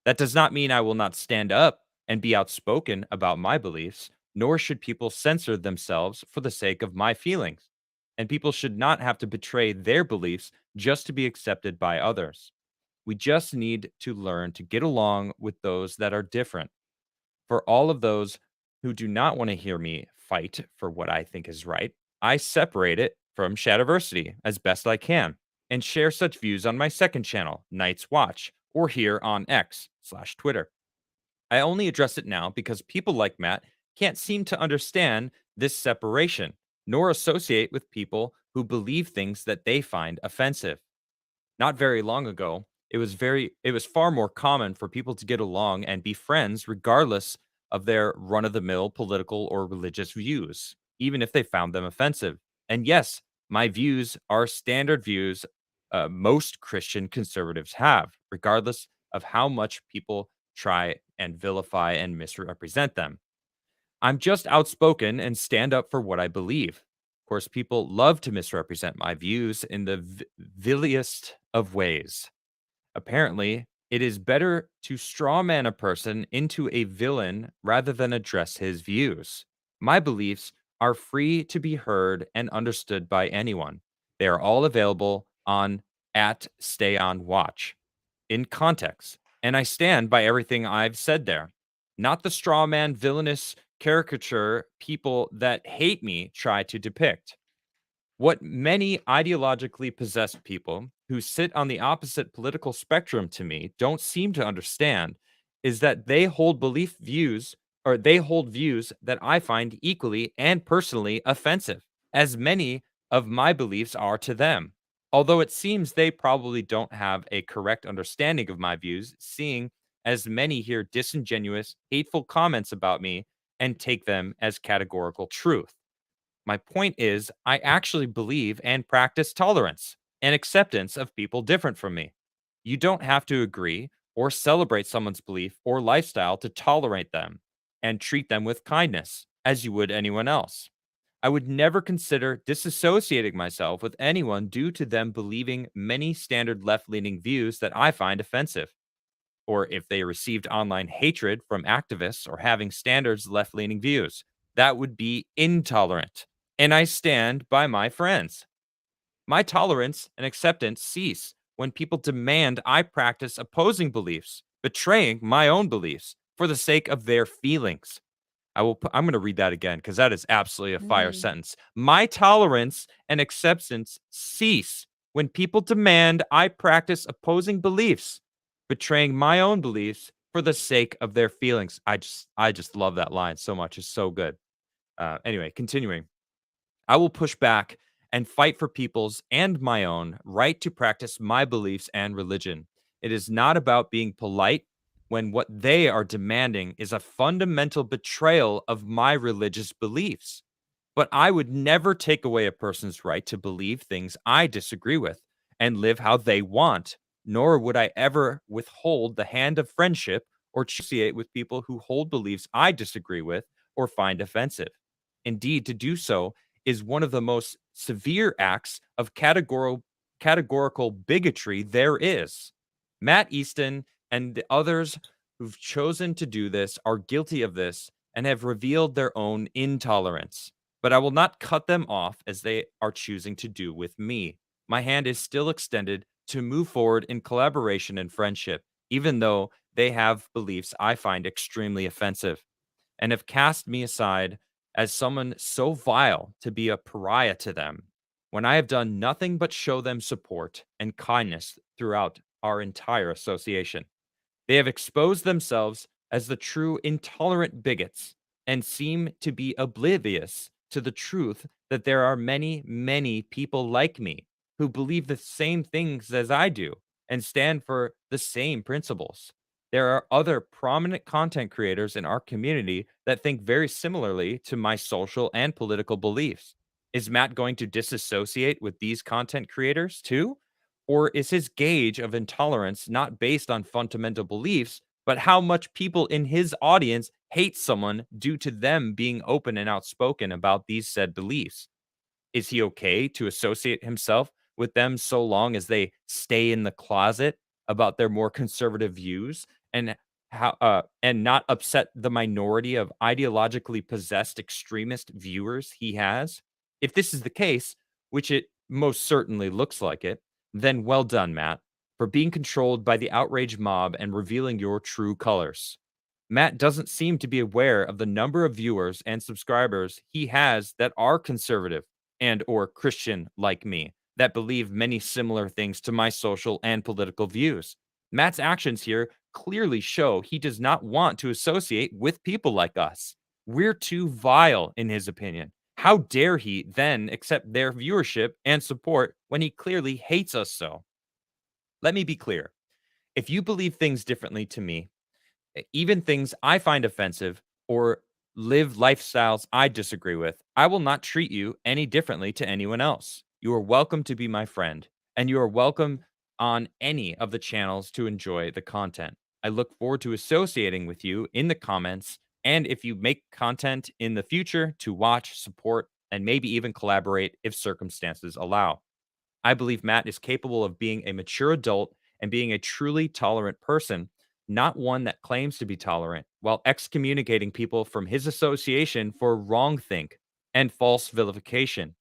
That does not mean I will not stand up and be outspoken about my beliefs, nor should people censor themselves for the sake of my feelings. And people should not have to betray their beliefs just to be accepted by others. We just need to learn to get along with those that are different. For all of those who do not want to hear me fight for what I think is right, I separate it from Shadiversity as best I can and share such views on my second channel, Night's Watch, or here on X/Twitter. I only address it now because people like Matt can't seem to understand this separation, nor associate with people who believe things that they find offensive. Not very long ago, it was far more common for people to get along and be friends regardless of their run-of-the-mill political or religious views, even if they found them offensive. And yes, my views are standard views most Christian conservatives have, regardless of how much people try and vilify and misrepresent them. I'm just outspoken and stand up for what I believe. Of course, people love to misrepresent my views in the vilest of ways. Apparently, it is better to strawman a person into a villain rather than address his views. My beliefs are free to be heard and understood by anyone. They are all available on @StayOnWatch in context, and I stand by everything I've said there. Not the strawman villainous caricature people that hate me try to depict. What many ideologically possessed people who sit on the opposite political spectrum to me don't seem to understand is that they hold views that I find equally and personally offensive, as many of my beliefs are to them. Although it seems they probably don't have a correct understanding of my views, seeing as many hear disingenuous, hateful comments about me and take them as categorical truth. My point is, I actually believe and practice tolerance and acceptance of people different from me. You don't have to agree or celebrate someone's belief or lifestyle to tolerate them and treat them with kindness, as you would anyone else. I would never consider disassociating myself with anyone due to them believing many standard left-leaning views that I find offensive, or if they received online hatred from activists or having standards left-leaning views. That would be intolerant, and I stand by my friends. My tolerance and acceptance cease when people demand I practice opposing beliefs, betraying my own beliefs for the sake of their feelings. I'm going to read that again because that is absolutely a fire Mm. sentence. My tolerance and acceptance cease when people demand I practice opposing beliefs, betraying my own beliefs for the sake of their feelings. I just love that line so much. It's so good. Anyway, continuing. I will push back and fight for people's and my own right to practice my beliefs and religion. It is not about being polite when what they are demanding is a fundamental betrayal of my religious beliefs. But I would never take away a person's right to believe things I disagree with and live how they want, nor would I ever withhold the hand of friendship or associate with people who hold beliefs I disagree with or find offensive. Indeed, to do so is one of the most severe acts of categorical bigotry there is. Matt Easton and the others who've chosen to do this are guilty of this and have revealed their own intolerance. But I will not cut them off as they are choosing to do with me. My hand is still extended to move forward in collaboration and friendship, even though they have beliefs I find extremely offensive and have cast me aside as someone so vile to be a pariah to them, when I have done nothing but show them support and kindness throughout our entire association. They have exposed themselves as the true intolerant bigots and seem to be oblivious to the truth that there are many, many people like me who believe the same things as I do and stand for the same principles. There are other prominent content creators in our community that think very similarly to my social and political beliefs. Is Matt going to disassociate with these content creators too? Or is his gauge of intolerance not based on fundamental beliefs, but how much people in his audience hate someone due to them being open and outspoken about these said beliefs? Is he okay to associate himself with them so long as they stay in the closet about their more conservative views and and not upset the minority of ideologically possessed extremist viewers he has? If this is the case, which it most certainly looks like it, then well done, Matt, for being controlled by the outrage mob and revealing your true colors. Matt doesn't seem to be aware of the number of viewers and subscribers he has that are conservative and or Christian like me, that believe many similar things to my social and political views. Matt's actions here clearly show he does not want to associate with people like us. We're too vile, in his opinion. How dare he then accept their viewership and support when he clearly hates us so? Let me be clear. If you believe things differently to me, even things I find offensive or live lifestyles I disagree with, I will not treat you any differently to anyone else. You are welcome to be my friend, and you are welcome on any of the channels to enjoy the content. I look forward to associating with you in the comments, and if you make content in the future, to watch, support, and maybe even collaborate if circumstances allow. I believe Matt is capable of being a mature adult and being a truly tolerant person, not one that claims to be tolerant, while excommunicating people from his association for wrongthink and false vilification,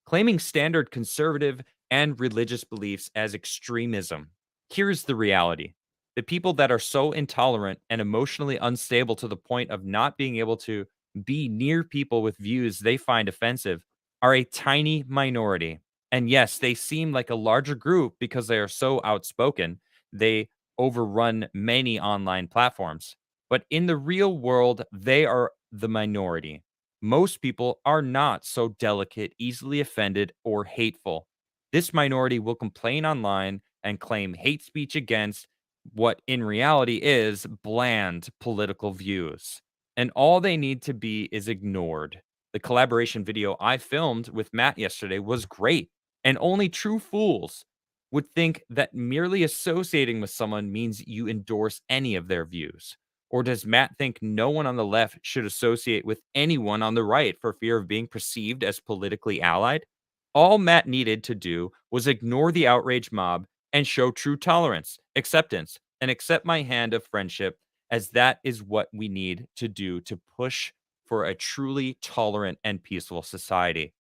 claiming standard conservative and religious beliefs as extremism. Here's the reality. The people that are so intolerant and emotionally unstable to the point of not being able to be near people with views they find offensive are a tiny minority. And yes, they seem like a larger group because they are so outspoken. They overrun many online platforms. But in the real world, they are the minority. Most people are not so delicate, easily offended, or hateful. This minority will complain online and claim hate speech against what in reality is bland political views. And all they need to be is ignored. The collaboration video I filmed with Matt yesterday was great, and only true fools would think that merely associating with someone means you endorse any of their views. Or does Matt think no one on the left should associate with anyone on the right for fear of being perceived as politically allied? All Matt needed to do was ignore the outrage mob and show true tolerance, acceptance, and accept my hand of friendship, as that is what we need to do to push for a truly tolerant and peaceful society.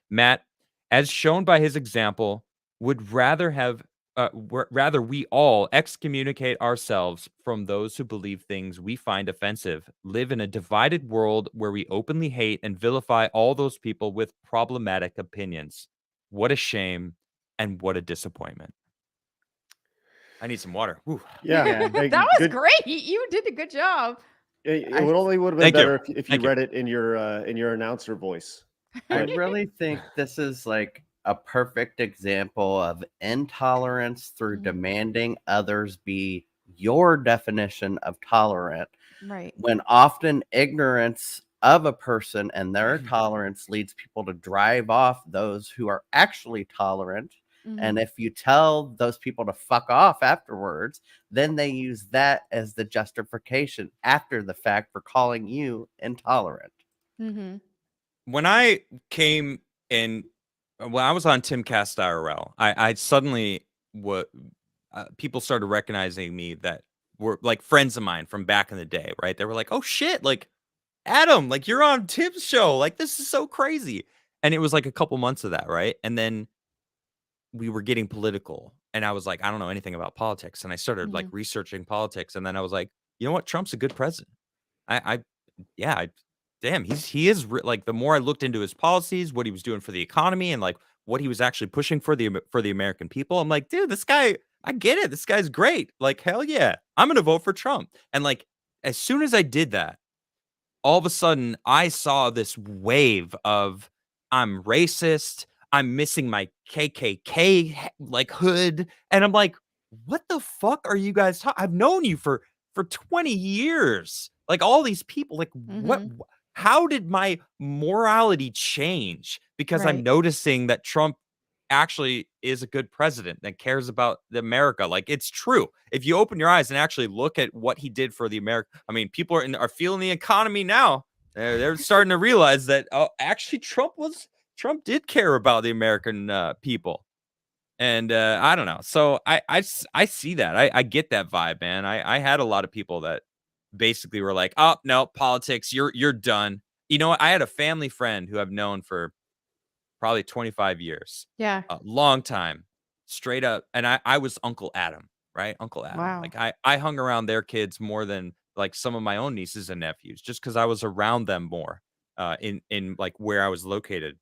Matt, as shown by his example, would rather we all excommunicate ourselves from those who believe things we find offensive, live in a divided world where we openly hate and vilify all those people with problematic opinions. What a shame and what a disappointment. I need some water. Whew. Yeah, hey, That was good. great. You did a good job. It I- would have been Thank you. better if you Thank you. read it in your announcer voice. I But really think this is like a perfect example of intolerance through Mhm. demanding others be your definition of tolerant, Right. when often ignorance of a person and their tolerance leads people to drive off those who are actually tolerant. And Mhm. if you tell those people to fuck off afterwards, then they use that as the justification after the fact for calling you intolerant. Mhm. When I came in, when I was on Timcast IRL, I suddenly people started recognizing me that were like friends of mine from back in the day, right? They were like, "Oh shit, like Adam, like you're on Tim's show, like this is so crazy." And it was like a couple months of that, right? And then we were getting political, and I was like, I don't know anything about politics, and I started like researching politics, and then I was like, you know what, Trump's a good president. I yeah, damn, he is like the more I looked into his policies, what he was doing for the economy, and like what he was actually pushing for the American people, I'm like, dude, this guy, I get it, this guy's great, like hell yeah, I'm gonna vote for Trump. And like as soon as I did that, all of a sudden I saw this wave of I'm racist, I'm missing my KKK like hood, and I'm like, what the fuck are you guys talking? I've known you for 20 years. Like all these people, like what? Mhm. How did my morality change because I'm Right. noticing that Trump actually is a good president that cares about the America? Like it's true. If you open your eyes and actually look at what he did for the America, I mean, people are feeling the economy now. They're starting to realize that actually Trump did care about the American people. And I don't know. So I see that. I get that vibe, man. I had a lot of people that basically were like, "Oh, no, politics, you're done." You know what? I had a family friend who I've known for probably 25 years. Yeah. A long time. Straight up. And I was Uncle Adam, right? Uncle Adam. Wow. Like I hung around their kids more than like some of my own nieces and nephews just cuz I was around them more in like where I was located.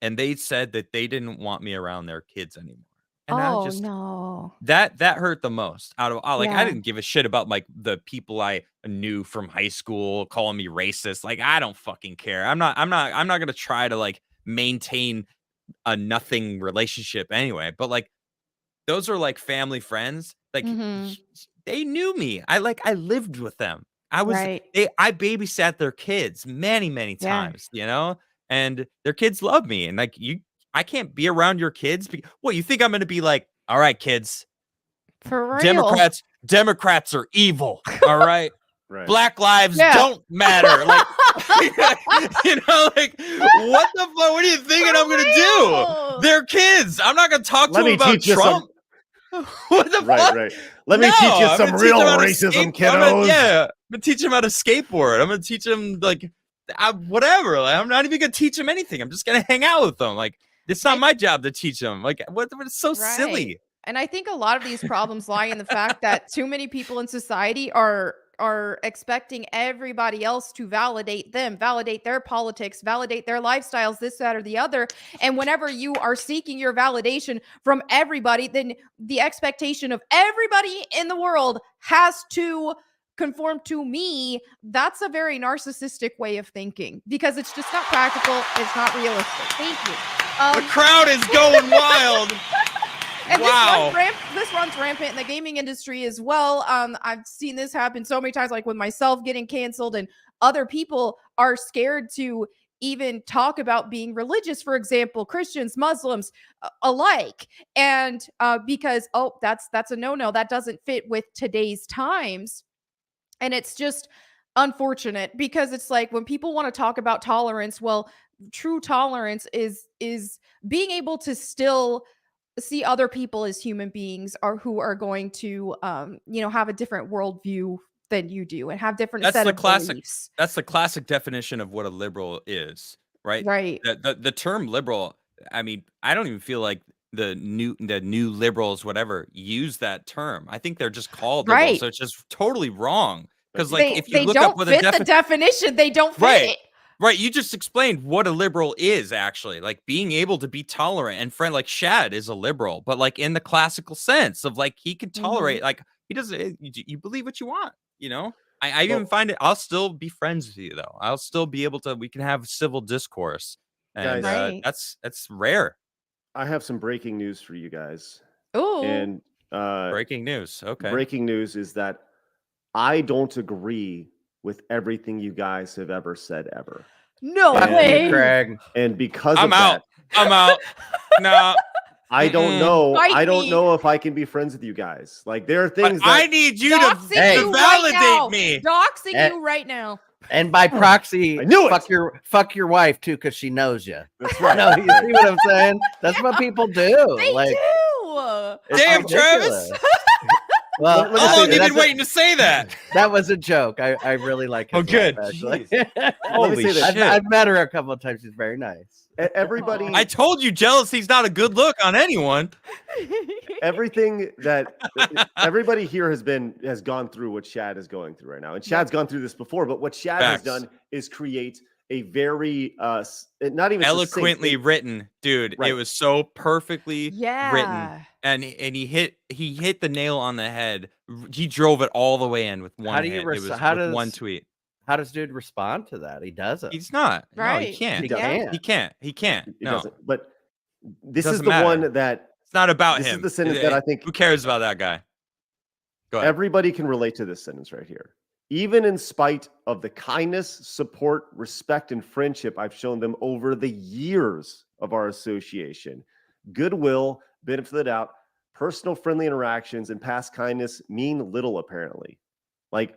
And they said that they didn't want me around their kids anymore. And I Oh just no. that hurt the most out of all. Like I Yeah. didn't give a shit about like the people I knew from high school calling me racist. Like I don't fucking care. I'm not going to try to like maintain a nothing relationship anyway. But like those are like family friends. Like Mhm. they knew me. I lived with them. Right. I babysat their kids many Yeah. times, you know? And their kids love me. And like I can't be around your kids. What, you think I'm gonna be like, all right, kids, For real. Democrats are evil. All right. right. Black lives Yeah. don't matter. Like you know, like what the fuck? What are you thinking I'm gonna do? real. They're kids. I'm not gonna talk to Let them me about teach you some- Trump. What the Right, fuck? right. Let me No, teach you I'm some gonna teach real them how to racism, skate- kiddos. I'm gonna teach them how to skateboard. I'm gonna teach them like whatever. Like, I'm not even gonna teach them anything. I'm just gonna hang out with them. Like it's not my job to teach them. Like it's so silly. And I think a lot of these problems lie in the fact that too many people in society are expecting everybody else to validate them, validate their politics, validate their lifestyles, this, that, or the other. And whenever you are seeking your validation from everybody, then the expectation of everybody in the world has to conform to me. That's a very narcissistic way of thinking because it's just not practical. It's not realistic. Thank you. The crowd is going wild. And Wow. this runs rampant in the gaming industry as well. I've seen this happen so many times, like with myself getting canceled, and other people are scared to even talk about being religious, for example, Christians, Muslims alike. And because, that's a no-no, that doesn't fit with today's times. And it's just unfortunate because it's like when people want to talk about tolerance, well, true tolerance is being able to still see other people as human beings or who are going to have a different worldview than you do and have different That's set the of classic. beliefs. That's the classic definition of what a liberal is, right? Right. The term liberal. I mean, I don't even feel like the new liberals, whatever, use that term. I think they're just called liberals, Right. so it's just totally wrong. Because like, if you they look don't up what fit the definition, they don't fit Right. it. Right, you just explained what a liberal is actually, like being able to be tolerant and friend. Like Shad is a liberal, but like in the classical sense of like he can tolerate, like he doesn't. You believe what you want, you know. I even find it. I'll still be friends with you though. I'll still be able to. We can have civil discourse, and Guys, Right. That's rare. I have some breaking news for you guys. Oh, And Breaking news. Okay. breaking news is that I don't agree with everything you guys have ever said ever. no Fuck you, way. Craig. And because I'm of out. that, I'm out. No. I don't Mm-mm. know. Fight I don't me. know if I can be friends with you guys. Like there are But things that I need you to Doxing Hey. you right validate now. me. Doxing Eh. you right now. And by proxy, I knew it. fuck your wife too, because she knows you. That's right. No, you see what I'm saying? That's what people do. They like, do. it's Damn, ridiculous. Travis. Well, Let me How say long this. you been waiting to say that? that was a joke. I really like his Oh, good. wife, actually. Let me say this. I've met her a couple of times. She's very nice. Everybody, I told you jealousy's not a good look on anyone. everything that everybody here has gone through what Shad is going through right now. And Shad's gone through this before, but what Shad Facts. has done is create a very not even Eloquently succinct, written, dude. Right. It was so perfectly written, Yeah. and he hit the nail on the head. He drove it all the way in with one How do you hit. res- It was how with does- one tweet. How does dude respond to that? He doesn't. He's not. No, he Right. can't. He doesn't. can't. He can't. He can't. It No, doesn't. But this is Doesn't the matter. one that it's not about this him. is the sentence that I think Who cares about that guy? Go ahead. everybody can relate to this sentence right here. Even in spite of the kindness, support, respect, and friendship I've shown them over the years of our association, goodwill, benefit of the doubt, personal friendly interactions, and past kindness mean little, apparently. Like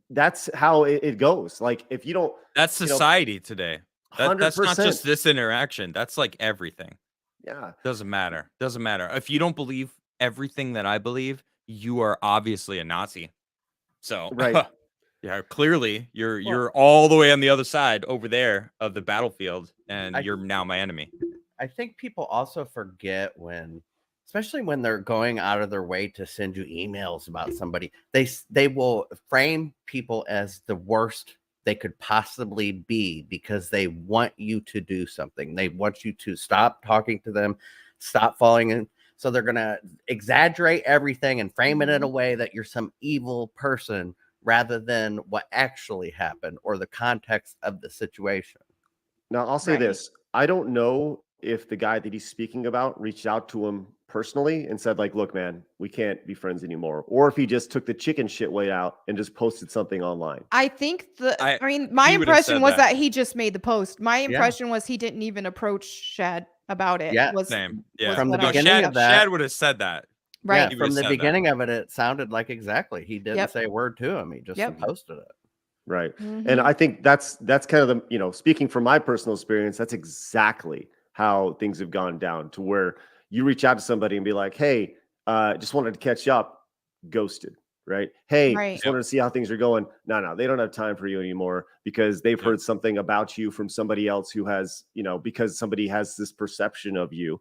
that's how it goes. Like if you don't, That's you know, society today. That's not 100%. just this interaction. That's like everything. yeah, Doesn't matter. Doesn't matter. If you don't believe everything that I believe, you are obviously a Nazi. So Right. yeah, clearly you're all the way on the other side over there of the battlefield, and I- you're now my enemy. I think people also forget especially when they're going out of their way to send you emails about somebody, they will frame people as the worst they could possibly be because they want you to do something. They want you to stop talking to them, stop falling in. So they're going to exaggerate everything and frame it in a way that you're some evil person rather than what actually happened or the context of the situation. Now, I'll say Right. this. I don't know if the guy that he's speaking about reached out to him personally and said, like, look, man, we can't be friends anymore. Or if he just took the chicken shit way out and just posted something online. I think I- I mean, my he would've impression said was that. that he just made the post. My impression was he didn't even approach Shad about it. Yeah. Was Same. Yeah. From the what I beginning picked of up. that- Shad would have said that. right. Yeah, He from would've the said that. beginning of it, it sounded like exactly. He didn't Yep. say a word to him. He just Yep. posted it. Right. And Mhm. I think that's kind of the, speaking from my personal experience, that's exactly how things have gone down to where you reach out to somebody and be like, hey, just wanted to catch up, ghosted, right? Hey, Right. just wanted to see how things are going. No, they don't have time for you anymore because they've Yep. heard something about you from somebody else who has, because somebody has this perception of you,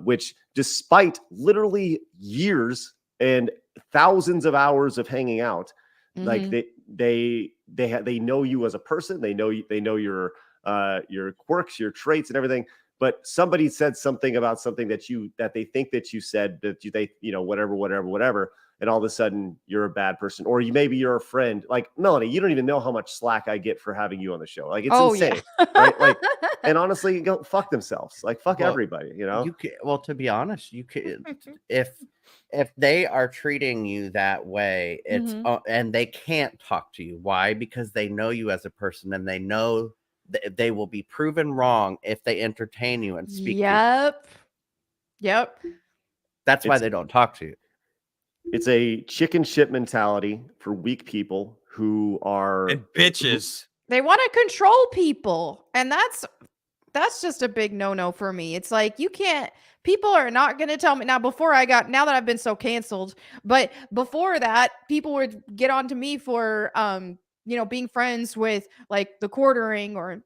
which despite literally years and thousands of hours of hanging out, like Mhm. they know you as a person. They know your quirks, your traits, and everything. But somebody said something about something that they think that you said that whatever, and all of a sudden you're a bad person, or maybe you're a friend. Like Melanie, you don't even know how much slack I get for having you on the show. Like it's Oh, insane, yeah. right? Like, and honestly, go fuck themselves. Like fuck Well, everybody. You can, well, to be honest, you can if they are treating you that way, it's Mhm. and they can't talk to you. Why? Because they know you as a person, and they know they will be proven wrong if they entertain you and speak to you. Yep. Yep. That's why It's- they don't talk to you. It's a chicken shit mentality for weak people who are And bitches. They want to control people, and that's just a big no-no for me. It's like you can't. People are not going to tell me now. Now that I've been so canceled, but before that, people would get on to me for being friends with like the Quartering or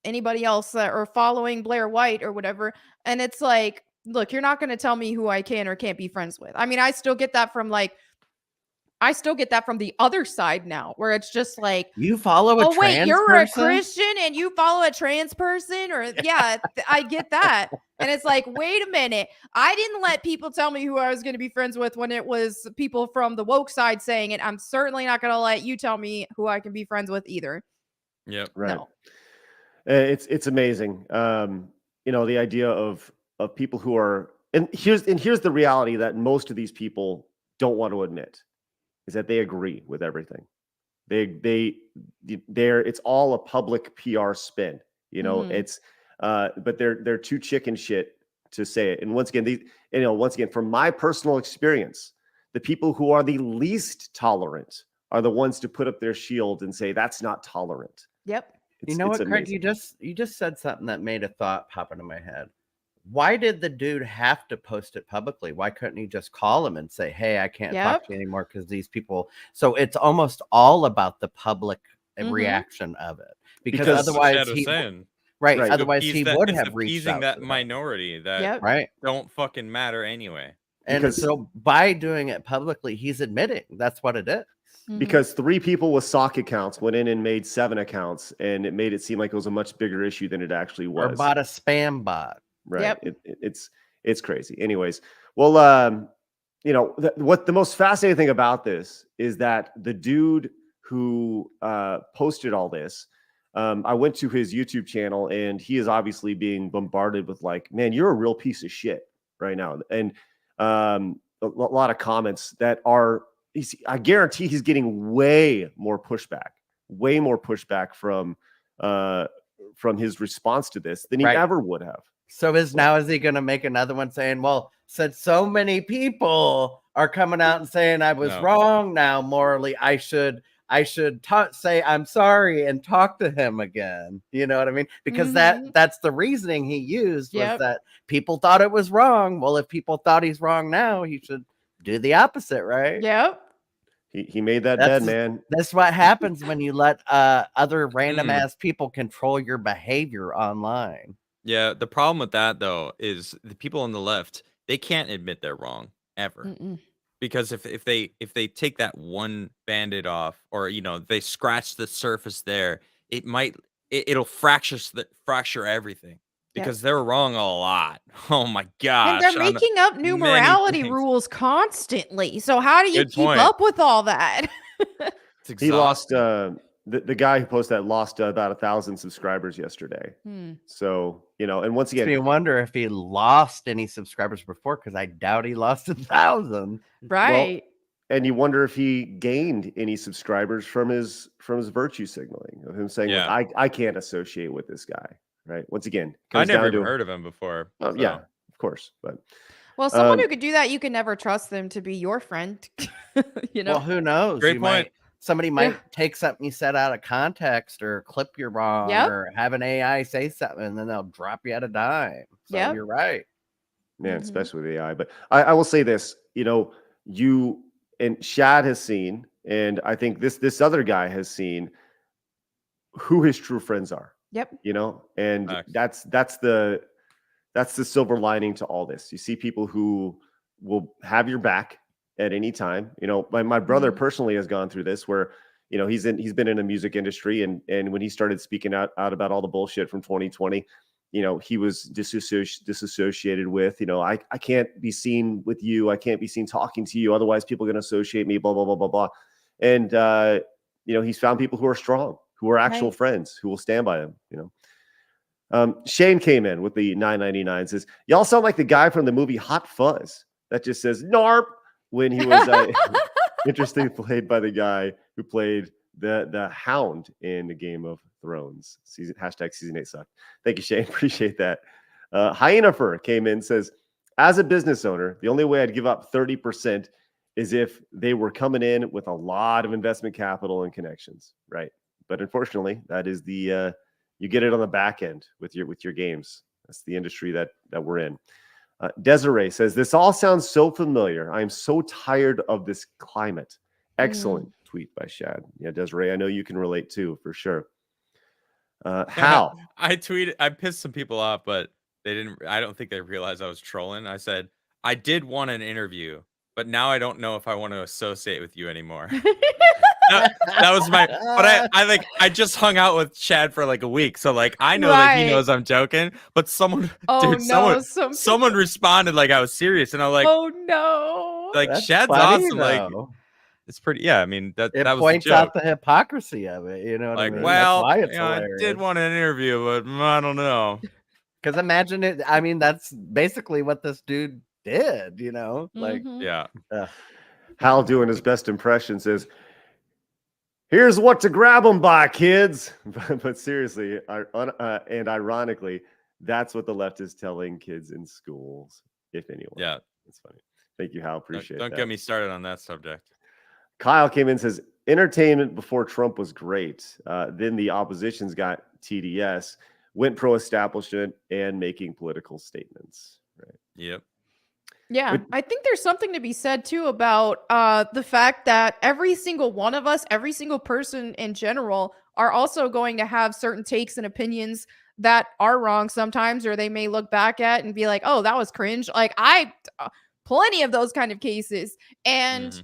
anybody else or following Blair White or whatever. And it's like, look, you're not going to tell me who I can or can't be friends with. I mean, I still get that from the other side now, where it's just like, You follow a oh wait, trans you're person? a Christian and you follow a trans person, or I get that. And it's like, wait a minute, I didn't let people tell me who I was going to be friends with when it was people from the woke side saying it. I'm certainly not going to let you tell me who I can be friends with either. Yep. right. No. It's amazing. The idea of people who are and here's the reality that most of these people don't want to admit is that they agree with everything. It's all a public PR spin. Mhm. It's but they're too chicken shit to say it. And once again, from my personal experience, the people who are the least tolerant are the ones to put up their shield and say that's not tolerant. Yep. You know It's what, Craig? amazing. You just said something that made a thought pop into my head. Why did the dude have to post it publicly? Why couldn't he just call him and say, "Hey, I can't talk Yep. to you anymore because these people"? So it's almost all about the public Mhm. reaction of it, because Because- otherwise Shad was he saying. Right. otherwise Appease he that- would it's have reached appeasing out that to them. minority that Yep. Right. don't fucking matter anyway. And Because- so by doing it publicly, he's admitting that's what it is. Mhm. Because 3 people with sock accounts went in and made 7 accounts, and it made it seem like it was a much bigger issue than it actually Or was. bought a spam bot. Right. Yep. It's crazy. Anyways, well, what the most fascinating thing about this is that the dude who posted all this, I went to his YouTube channel, and he is obviously being bombarded with like, man, you're a real piece of shit right now, and a lot of comments that are. I guarantee he's getting way more pushback from his response to this than he Right. ever would have. So is he going to make another one saying, well, since so many people are coming out and saying I was No. wrong now morally, I should say I'm sorry and talk to him again. You know what I mean? Because Mhm. that's the reasoning he used, was Yep. that people thought it was wrong. Well, if people thought he's wrong now, he should do the opposite, right? Yep. He made that That's- bed, man. That's what happens when you let other random Mm. ass people control your behavior online. Yeah, the problem with that though is the people on the left, they can't admit they're wrong ever. Mm-mm. Because if they take that one bandit off, or they scratch the surface there, it'll fracture everything, because they're wrong a lot. Oh my gosh. And they're on making up new many morality things. rules constantly. So how do you Good keep point. up with all that? It's He lost exhausting. the guy who posted that lost about 1,000 subscribers yesterday. So, and once Makes me again, wonder if he lost any subscribers before, because I doubt he lost 1,000. Right. and you wonder if he gained any subscribers from his virtue signaling of him saying, Yeah. "Look, I can't associate with this guy." Right. Once again, I comes never down even to heard of him before. Oh, yeah, of course, but Well, someone Um, who could do that, you can never trust them to be your friend. Well, who knows? Great point. Somebody might take something you said out of context, or clip you wrong, Yep. or have an AI say something, and then they'll drop you at a dime. So Yep. you're right. man, Mhm. especially with AI. But I will say this, you and Shad has seen, and I think this other guy has seen who his true friends are. Yep. And Facts. that's the silver lining to all this. You see people who will have your back at any time. My brother Mhm. personally has gone through this where, he's been in the music industry, and when he started speaking out about all the bullshit from 2020, he was disassociated with, I can't be seen with you. I can't be seen talking to you. Otherwise people are going to associate me, blah, blah, blah, blah, blah. And, he's found people who are strong, who are actual Right. friends, who will stand by him, Shane came in with the 9.99, says, y'all sound like the guy from the movie Hot Fuzz that just says "narp" when he was interesting, played by the guy who played the Hound in the Game of Thrones. Season #8 sucked. Thank you, Shane. Appreciate that. Hyena Fur came in, says, as a business owner, the only way I'd give up 30% as if they were coming in with a lot of investment capital and connections, right? But unfortunately, that is the you get it on the back end with your games. That's the industry that we're in. Desiree says, this all sounds so familiar. I'm so tired of this climate. Excellent tweet by Shad. Yeah, Desiree, I know you can relate too, for sure. Hal. I pissed some people off, but I don't think they realized I was trolling. I said, I did want an interview, but now I don't know if I want to associate with you anymore. that was my, but I just hung out with Chad for like a week. So like, I know that he knows I'm joking, but someone responded like I was serious. And I'm like, oh no. Like That's Shad's funny, awesome. though. Like, it's pretty, yeah. I mean, that was points the joke. out the hypocrisy of it. You know what Like, I mean? well, That's why it's I did want an interview, but I don't know. Because imagine it. I mean, that's basically what this dude did. You know, like, yeah. Hal doing his best impression says, here's what to grab them by, kids. But seriously, and ironically, that's what the left is telling kids in schools, if anyone. Yeah. It's funny. Thank you, Hal. Appreciate it. Don't get me started on that subject. Kyle came in and says, entertainment before Trump was great. Then the oppositions got TDS, went pro-establishment and making political statements. Right. Yep. Yeah, I think there's something to be said too about the fact that every single one of us, every single person in general, are also going to have certain takes and opinions that are wrong sometimes, or they may look back at and be like, "Oh, that was cringe." Like plenty of those kind of cases, and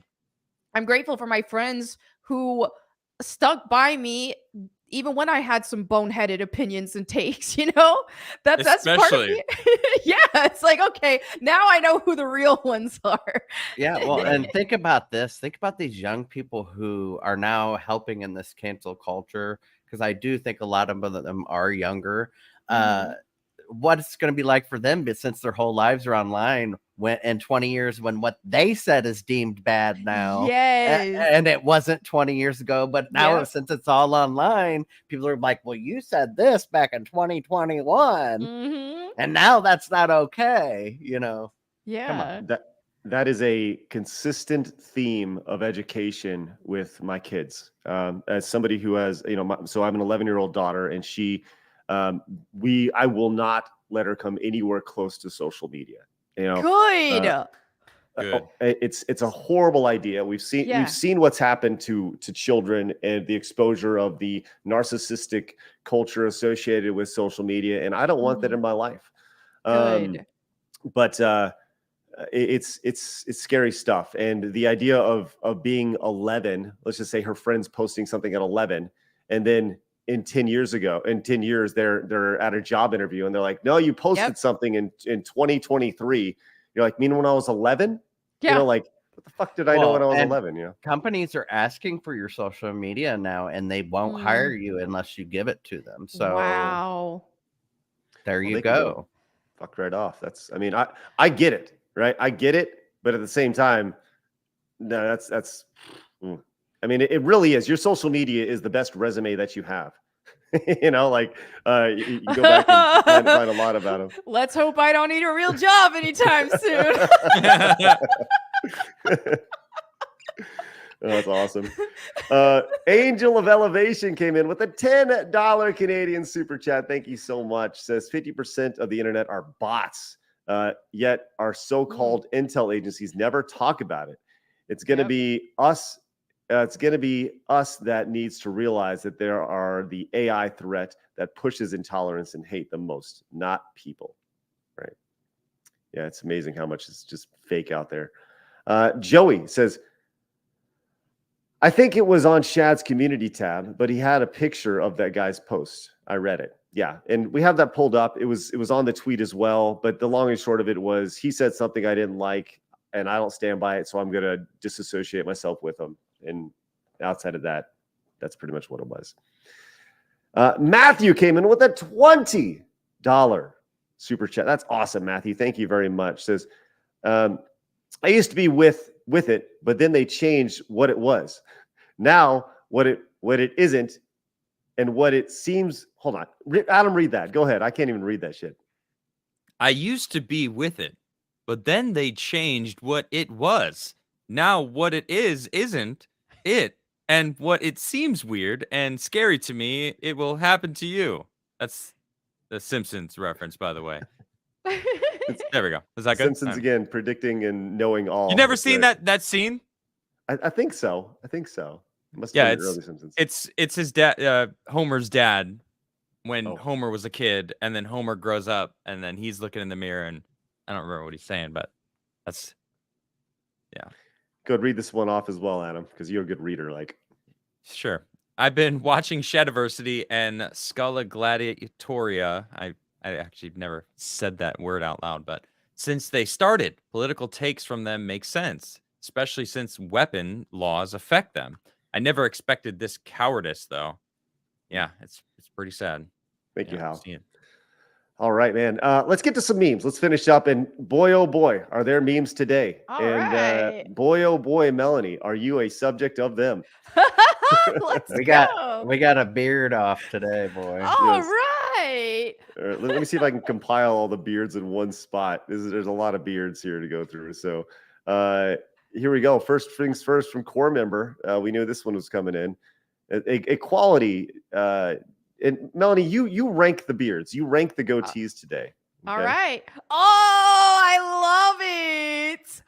I'm grateful for my friends who stuck by me even when I had some boneheaded opinions and takes, you know, that's part of me. Yeah, it's like, okay, now I know who the real ones are. Yeah, well, and think about this. Think about these young people who are now helping in this cancel culture, because I do think a lot of them are younger. What it's going to be like for them, but since their whole lives are online, when in 20 years, when what they said is deemed bad now, and it wasn't 20 years ago, but now since it's all online, people are like, well, you said this back in 2021, and now that's not okay, you know. Come on. That is a consistent theme of education with my kids. As somebody who has, you know, so I have an 11-year-old daughter, and she I will not let her come anywhere close to social media. You know, good. It's a horrible idea. We've seen what's happened to children and the exposure of the narcissistic culture associated with social media, and I don't want that in my life. But it's scary stuff. And the idea of being 11, let's just say her friend's posting something at 11, and then in 10 years they're at a job interview and they're like, no, you posted something in 2023. You're like, meaning when I was 11? You know, like, what the fuck did I know when I was 11? You know, companies are asking for your social media now, and they won't hire you unless you give it to them. So there you go. Fuck right off. I mean, I get it, right? I get it, but at the same time, no, that's I mean, it really is. Your social media is the best resume that you have. You know, like you go back and find a lot about them. Let's hope I don't need a real job anytime soon. That's awesome. Angel of Elevation came in with a $10 Canadian super chat. Thank you so much. Says 50% of the internet are bots, yet our so-called intel agencies never talk about it. It's going to be us. It's going to be us that needs to realize that there are the AI threat that pushes intolerance and hate the most, not people. Right? Yeah, it's amazing how much is just fake out there. Joey says, I think it was on Shad's community tab, but he had a picture of that guy's post. I read it. Yeah, and we have that pulled up. It was on the tweet as well, but the long and short of it was he said something I didn't like, and I don't stand by it, so I'm going to disassociate myself with him. And outside of that, that's pretty much what it was. Matthew came in with a $20 super chat. That's awesome, Matthew. Thank you very much. Says, I used to be with it, but then they changed what it was. Now, what it isn't, and what it seems. Hold on, Adam, read that. Go ahead. I can't even read that shit. I used to be with it, but then they changed what it was. now what it is isn't it, and what it seems weird and scary to me, it will happen to you. That's the Simpsons reference, by the way. There we go. Is that good? Simpsons again, predicting and knowing all. You never That's seen right. that scene? I think so. I think so. It must Yeah, have been the early Simpsons. It's his dad, Homer's dad, when Oh. Homer was a kid, and then Homer grows up, and then he's looking in the mirror, and I don't remember what he's saying, but that's Go ahead, read this one off as well, Adam, because you're a good reader. Like, sure. I've been watching Shadiversity and Scala Gladiatoria. I actually never said that word out loud, but since they started, political takes from them make sense, especially since weapon laws affect them. I never expected this cowardice, though. Yeah, it's pretty sad. thank you, Yeah, Hal. seeing it. All right, man. Let's get to some memes. Let's finish up. And boy, oh boy, are there memes today? All and right. boy, oh boy, Melanie, are you a subject of them? Let's We go. got a beard off today, boy. All Yes. right. Let me see if I can compile all the beards in one spot. There's a lot of beards here to go through. So here we go. First things first from core member. We knew this one was coming in. Equality. And Melanie, you rank the beards. You rank the goatees today. All okay? right. Oh, I love it.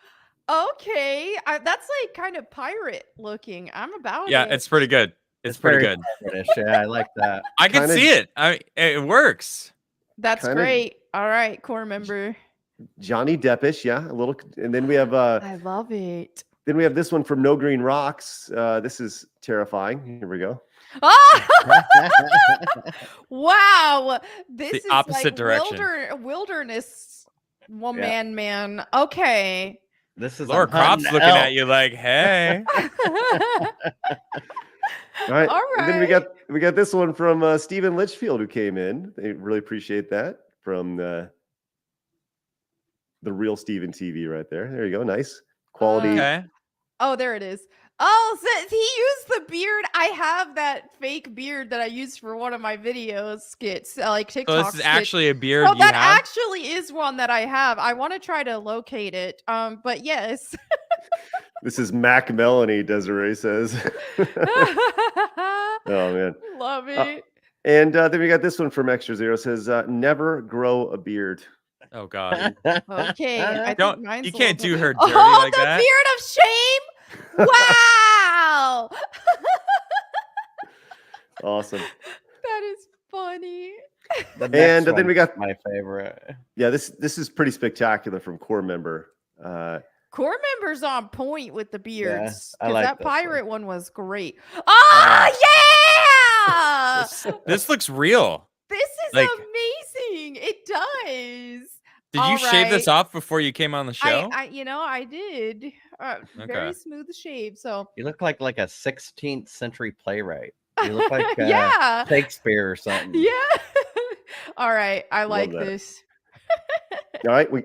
Okay. That's like kind of pirate looking. I'm about Yeah, it. it's pretty good. It's pretty very good. British. Yeah, I like that. I can kinda- see it. It works. That's kinda- great. All right, core member. Johnny Deppish, yeah, a little. And then we have I love it. then we have this one from No Green Rocks. This is terrifying. Here we go. Oh! Wow. This The is opposite like direction. wilderness woman, man. Okay. This is Laura I'm hunting Croft's looking elk. at you like, hey. All right. All And then we got this one from Stephen Litchfield, who came in. They really appreciate that from the real Steven TV right there. There you go. Nice quality. Okay. Oh, there it is. Oh, so he used the beard. I have that fake beard that I used for one of my videos skits, like TikTok. So this is skits. actually a beard Oh, you that have? actually is one that I have. I want to try to locate it. But yes. This is Mac Melanie, Desiree says. Oh man. Love it. And then we got this one from Extra Zero. Says never grow a beard. Oh God. Okay. I think Don't mine's you a can't little do her bit- dirty Oh, like the that. beard of shame. Wow. Awesome. That is funny. The And next then we one's got my favorite. yeah. This is pretty spectacular from core member. Core members on point with the beards. I 'cause like that this one. pirate one was great. Oh, yeah. This looks real. This is like- amazing. It does. Did you All shave this right. off before you came on the show? I did. Very Okay. smooth shave. So You look like a 16th century playwright. You look like yeah. Shakespeare or something. Yeah. All right. I like that. this. All right, we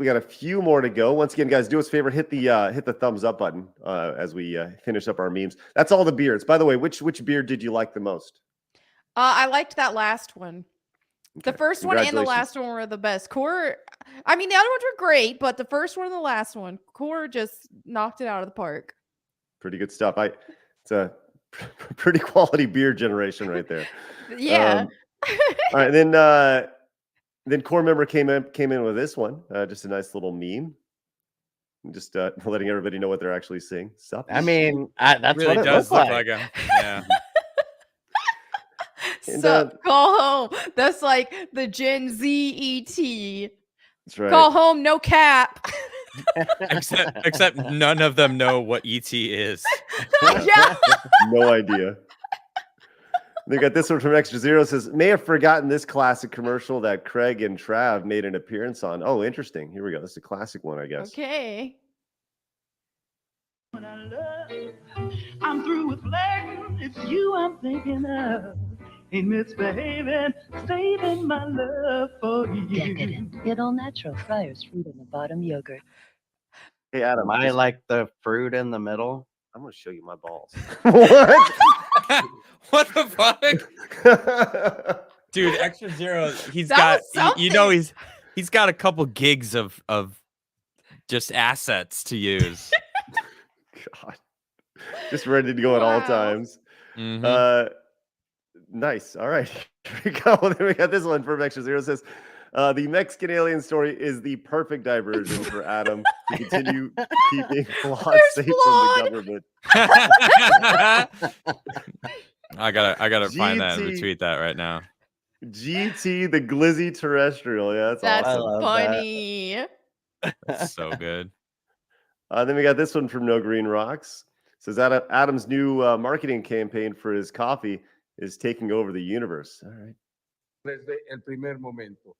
got a few more to go. Once again, guys, do us a favor, hit the thumbs up button as we finish up our memes. That's all the beards. By the way, which beard did you like the most? I liked that last one. The Okay, first one and the congratulations. last one were the best. Core, I mean, the other ones were great, but the first one and the last one, Core just knocked it out of the park. Pretty good stuff. It's a pretty quality beard generation right there. Yeah. All right, then core member came in with this one, just a nice little meme, just letting everybody know what they're actually seeing. Sup? I mean, that's really what it does looks look like. like a yeah. And, So call home. That's like the Gen Z ET. that's right. Call home, no cap. except none of them know what ET is. Yeah. No idea. They got this one from Extra Zero. Says may have forgotten this classic commercial that Craig and Trav made an appearance on. Oh, interesting. Here we go. This is a classic one, I guess. Okay. I'm through with flirting. It's you I'm thinking of. Ain't misbehaving, saving my love for you. Decadent, yet all natural. Friar's fruit in the bottom yogurt. Hey, Adam, I like the fruit in the middle. I'm going to show you my balls. What? What the fuck? Dude, Extra Zero, he's That got was you know something. he's got a couple gigs of just assets to use. God. Just ready to go at all Wow. times. Mhm. Nice. All right. Here we go. Then we got this one from Extra Zero. It says, the Mexican alien story is the perfect diversion for Adam to continue keeping Flawed There's safe Flawed. from the government. I gotta find that and GT. retweet that right now. GT, the Glizzy Terrestrial. Yeah, that's That's I awesome. love that. funny. That's so good. Then we got this one from No Green Rocks. It says Adam's new marketing campaign for his coffee is taking over the universe. All right. Desde el primer momento.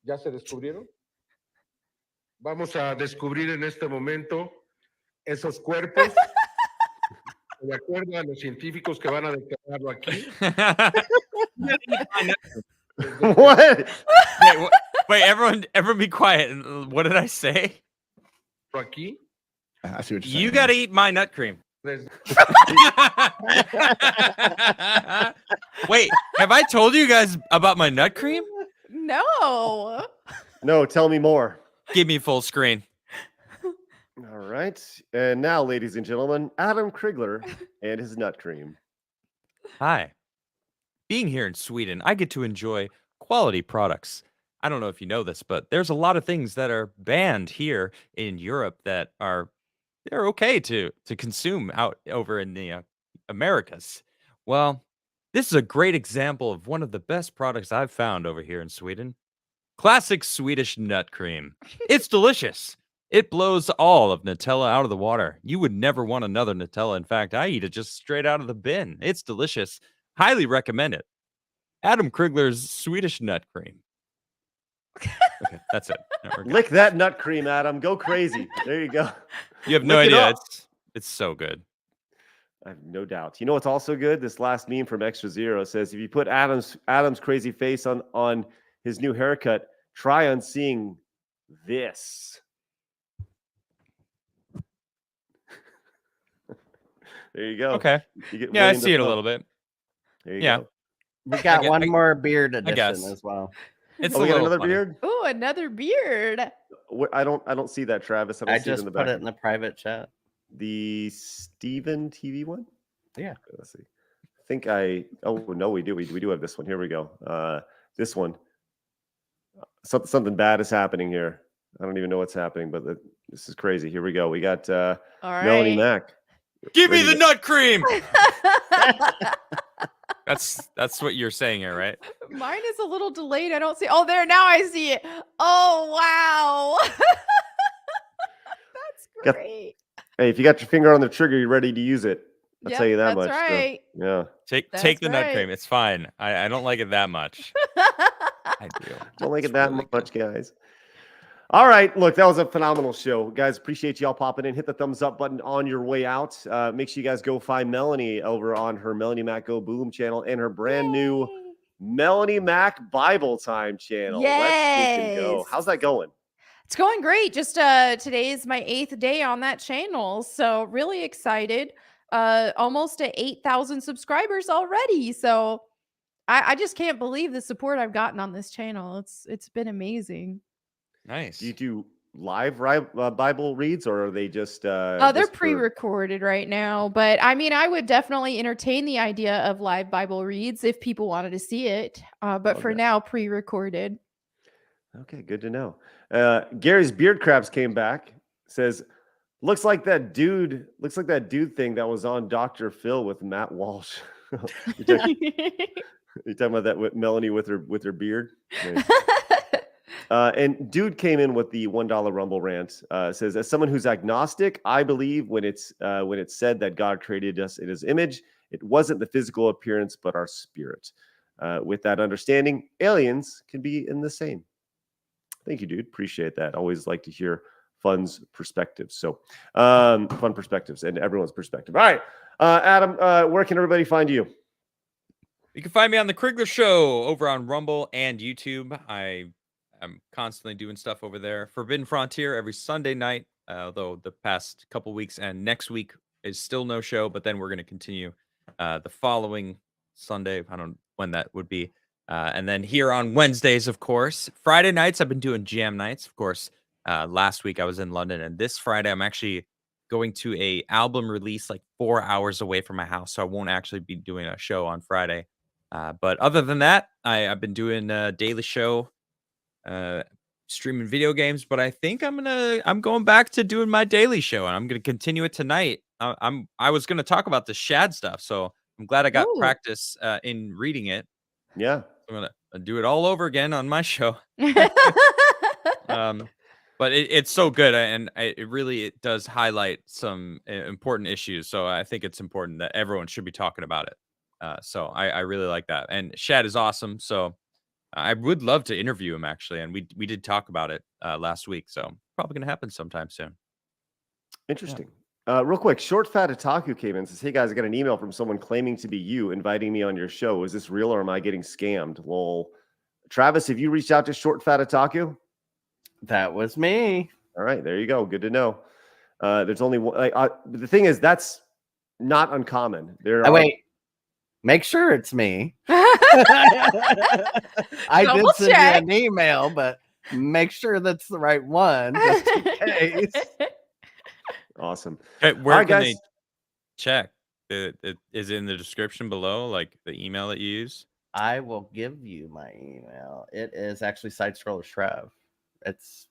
¿Ya se descubrieron? Vamos a descubrir en este momento esos cuerpos. De acuerdo a los científicos que van a declararlo aquí. What? Wait, everyone be quiet. What did I say? Aquí. I see what you're saying. You gotta eat my nut cream. Desde Wait, have I told you guys about my nut cream? No. No, tell me more. Give me full screen. All right. And now, ladies and gentlemen, Adam Krigler and his nut cream. Hi. Being here in Sweden, I get to enjoy quality products. I don't know if you know this, but there's a lot of things that are banned here in Europe that they're okay to consume out over in the Americas. Well, this is a great example of one of the best products I've found over here in Sweden. Classic Swedish nut cream. It's delicious. It blows all of Nutella out of the water. You would never want another Nutella. In fact, I eat it just straight out of the bin. It's delicious. Highly recommend it. Adam Krigler's Swedish nut cream. Okay, that's it. No, we're good. Lick that nut cream, Adam. Go crazy. There you go. You have no Lick it idea. up. It's so good. I have no doubt. You know what's also good? This last meme from Extra Zero says, if you put Adam's crazy face on his new haircut, try on seeing this. There you go. Okay. You get Yeah, I William see it a Dafoe. little bit. There you Yeah. go. We got get- one I- more beard edition guess. as well. It's Oh, a we got little another funny. beard? Ooh, another beard. I don't see that, Travis. I don't I see it just in the put back. it in the private chat. The Steven TV one? Yeah. Let's see. I think oh no, we do. We do have this one. Here we go. This one. Something bad is happening here. I don't even know what's happening, but this is crazy. Here we go. We got All right. Melanie Mack. Give me Ready the to- nut cream. That's what you're saying here, right? Mine is a little delayed. I don't see. Oh, there. Now I see it. Oh, wow. That's Got- great. Hey, if you got your finger on the trigger, you're ready to use it. I'll Yep, tell you that that's much. so, right. yeah. Take That's the nut right. cream. It's fine. I don't like it that much. I do. Don't like It's it that really much, guys. All right. Look, that was a phenomenal show. Guys, appreciate y'all popping in. Hit the thumbs up button on your way out. Make sure you guys go find Melanie over on her Melanie Mac Go Boom channel and her brand new Yay. Melanie Mac Bible Time channel. Let's freaking go. Yes. How's that going? It's going great. Just today is my 8th day on that channel. So really excited. Almost at 8,000 subscribers already. So I just can't believe the support I've gotten on this channel. It's been amazing. Nice. Do you do live Bible reads, or are they just They're just for- pre-recorded right now, but I mean, I would definitely entertain the idea of live Bible reads if people wanted to see it. But for Okay. now, pre-recorded. Okay, good to know. Gary's Beard Crabs came back. Says, looks like that dude thing that was on Dr. Phil with Matt Walsh. you talking about that with Melanie with her beard? Nice. And dude came in with the $1 Rumble rant. Says, as someone who's agnostic, I believe when it's said that God created us in His image, it wasn't the physical appearance, but our spirit. With that understanding, aliens can be in the same. Thank you, dude. Appreciate that. Always like to hear Fun's perspectives. So, fun perspectives and everyone's perspective. All right, Adam, where can everybody find you? You can find me on the Krigler Show over on Rumble and YouTube. I'm constantly doing stuff over there. Forbidden Frontier every Sunday night, although the past couple weeks and next week is still no show, but then we're going to continue the following Sunday. I don't know when that would be. And then here on Wednesdays, of course. Friday nights, I've been doing jam nights. Of course, last week I was in London, and this Friday I'm actually going to a album release like 4 hours away from my house, so I won't actually be doing a show on Friday. But other than that, I've been doing a daily show, streaming video games. But I think I'm going back to doing my daily show, and I'm gonna continue it tonight. I was gonna talk about the Shad stuff, so I'm glad I got Ooh. practice in reading it. Yeah. I'm gonna do it all over again on my show. But it's so good, and it does highlight some important issues. So I think it's important that everyone should be talking about it. So I really like that. And Shad is awesome. So I would love to interview him actually, and we did talk about it last week. So probably gonna happen sometime soon. Interesting. Real quick, Short Fat Otaku came in and says, "Hey guys, I got an email from someone claiming to be you, inviting me on your show. Is this real or am I getting scammed?" Lol. Travis, have you reached out to Short Fat Otaku? That was me. All right, there you go. Good to know. There's only one. The thing is, that's not uncommon. Wait, make sure it's me. I did Double send check. you an email, but make sure that's the right one, just in case. Awesome. Okay, where All right, can guys. they check? It is in the description below, like the email that you use. I will give you my email. It is actually Side Scrollers Trav. It's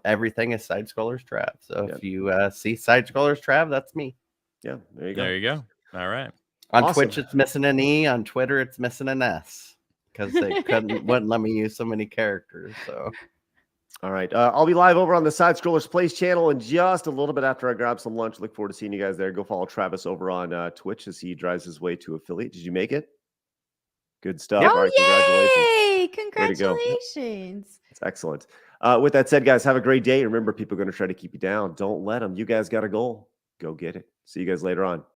everything is Side Scrollers Trav. So if you see Side Scrollers Trav, that's me. Yeah, there you go. There you go. All right. On Awesome. Twitch, it's missing an E. On Twitter, it's missing an S because they wouldn't let me use so many characters. So, all right, I'll be live over on the Side Scrollers Plays channel in just a little bit after I grab some lunch. Look forward to seeing you guys there. Go follow Travis over on Twitch as he drives his way to affiliate. Did you make it? Good stuff. Oh, All right, yay! Way to go. Congratulations. That's excellent. With that said, guys, have a great day. Remember, people are going to try to keep you down. Don't let them. You guys got a goal. Go get it. See you guys later on.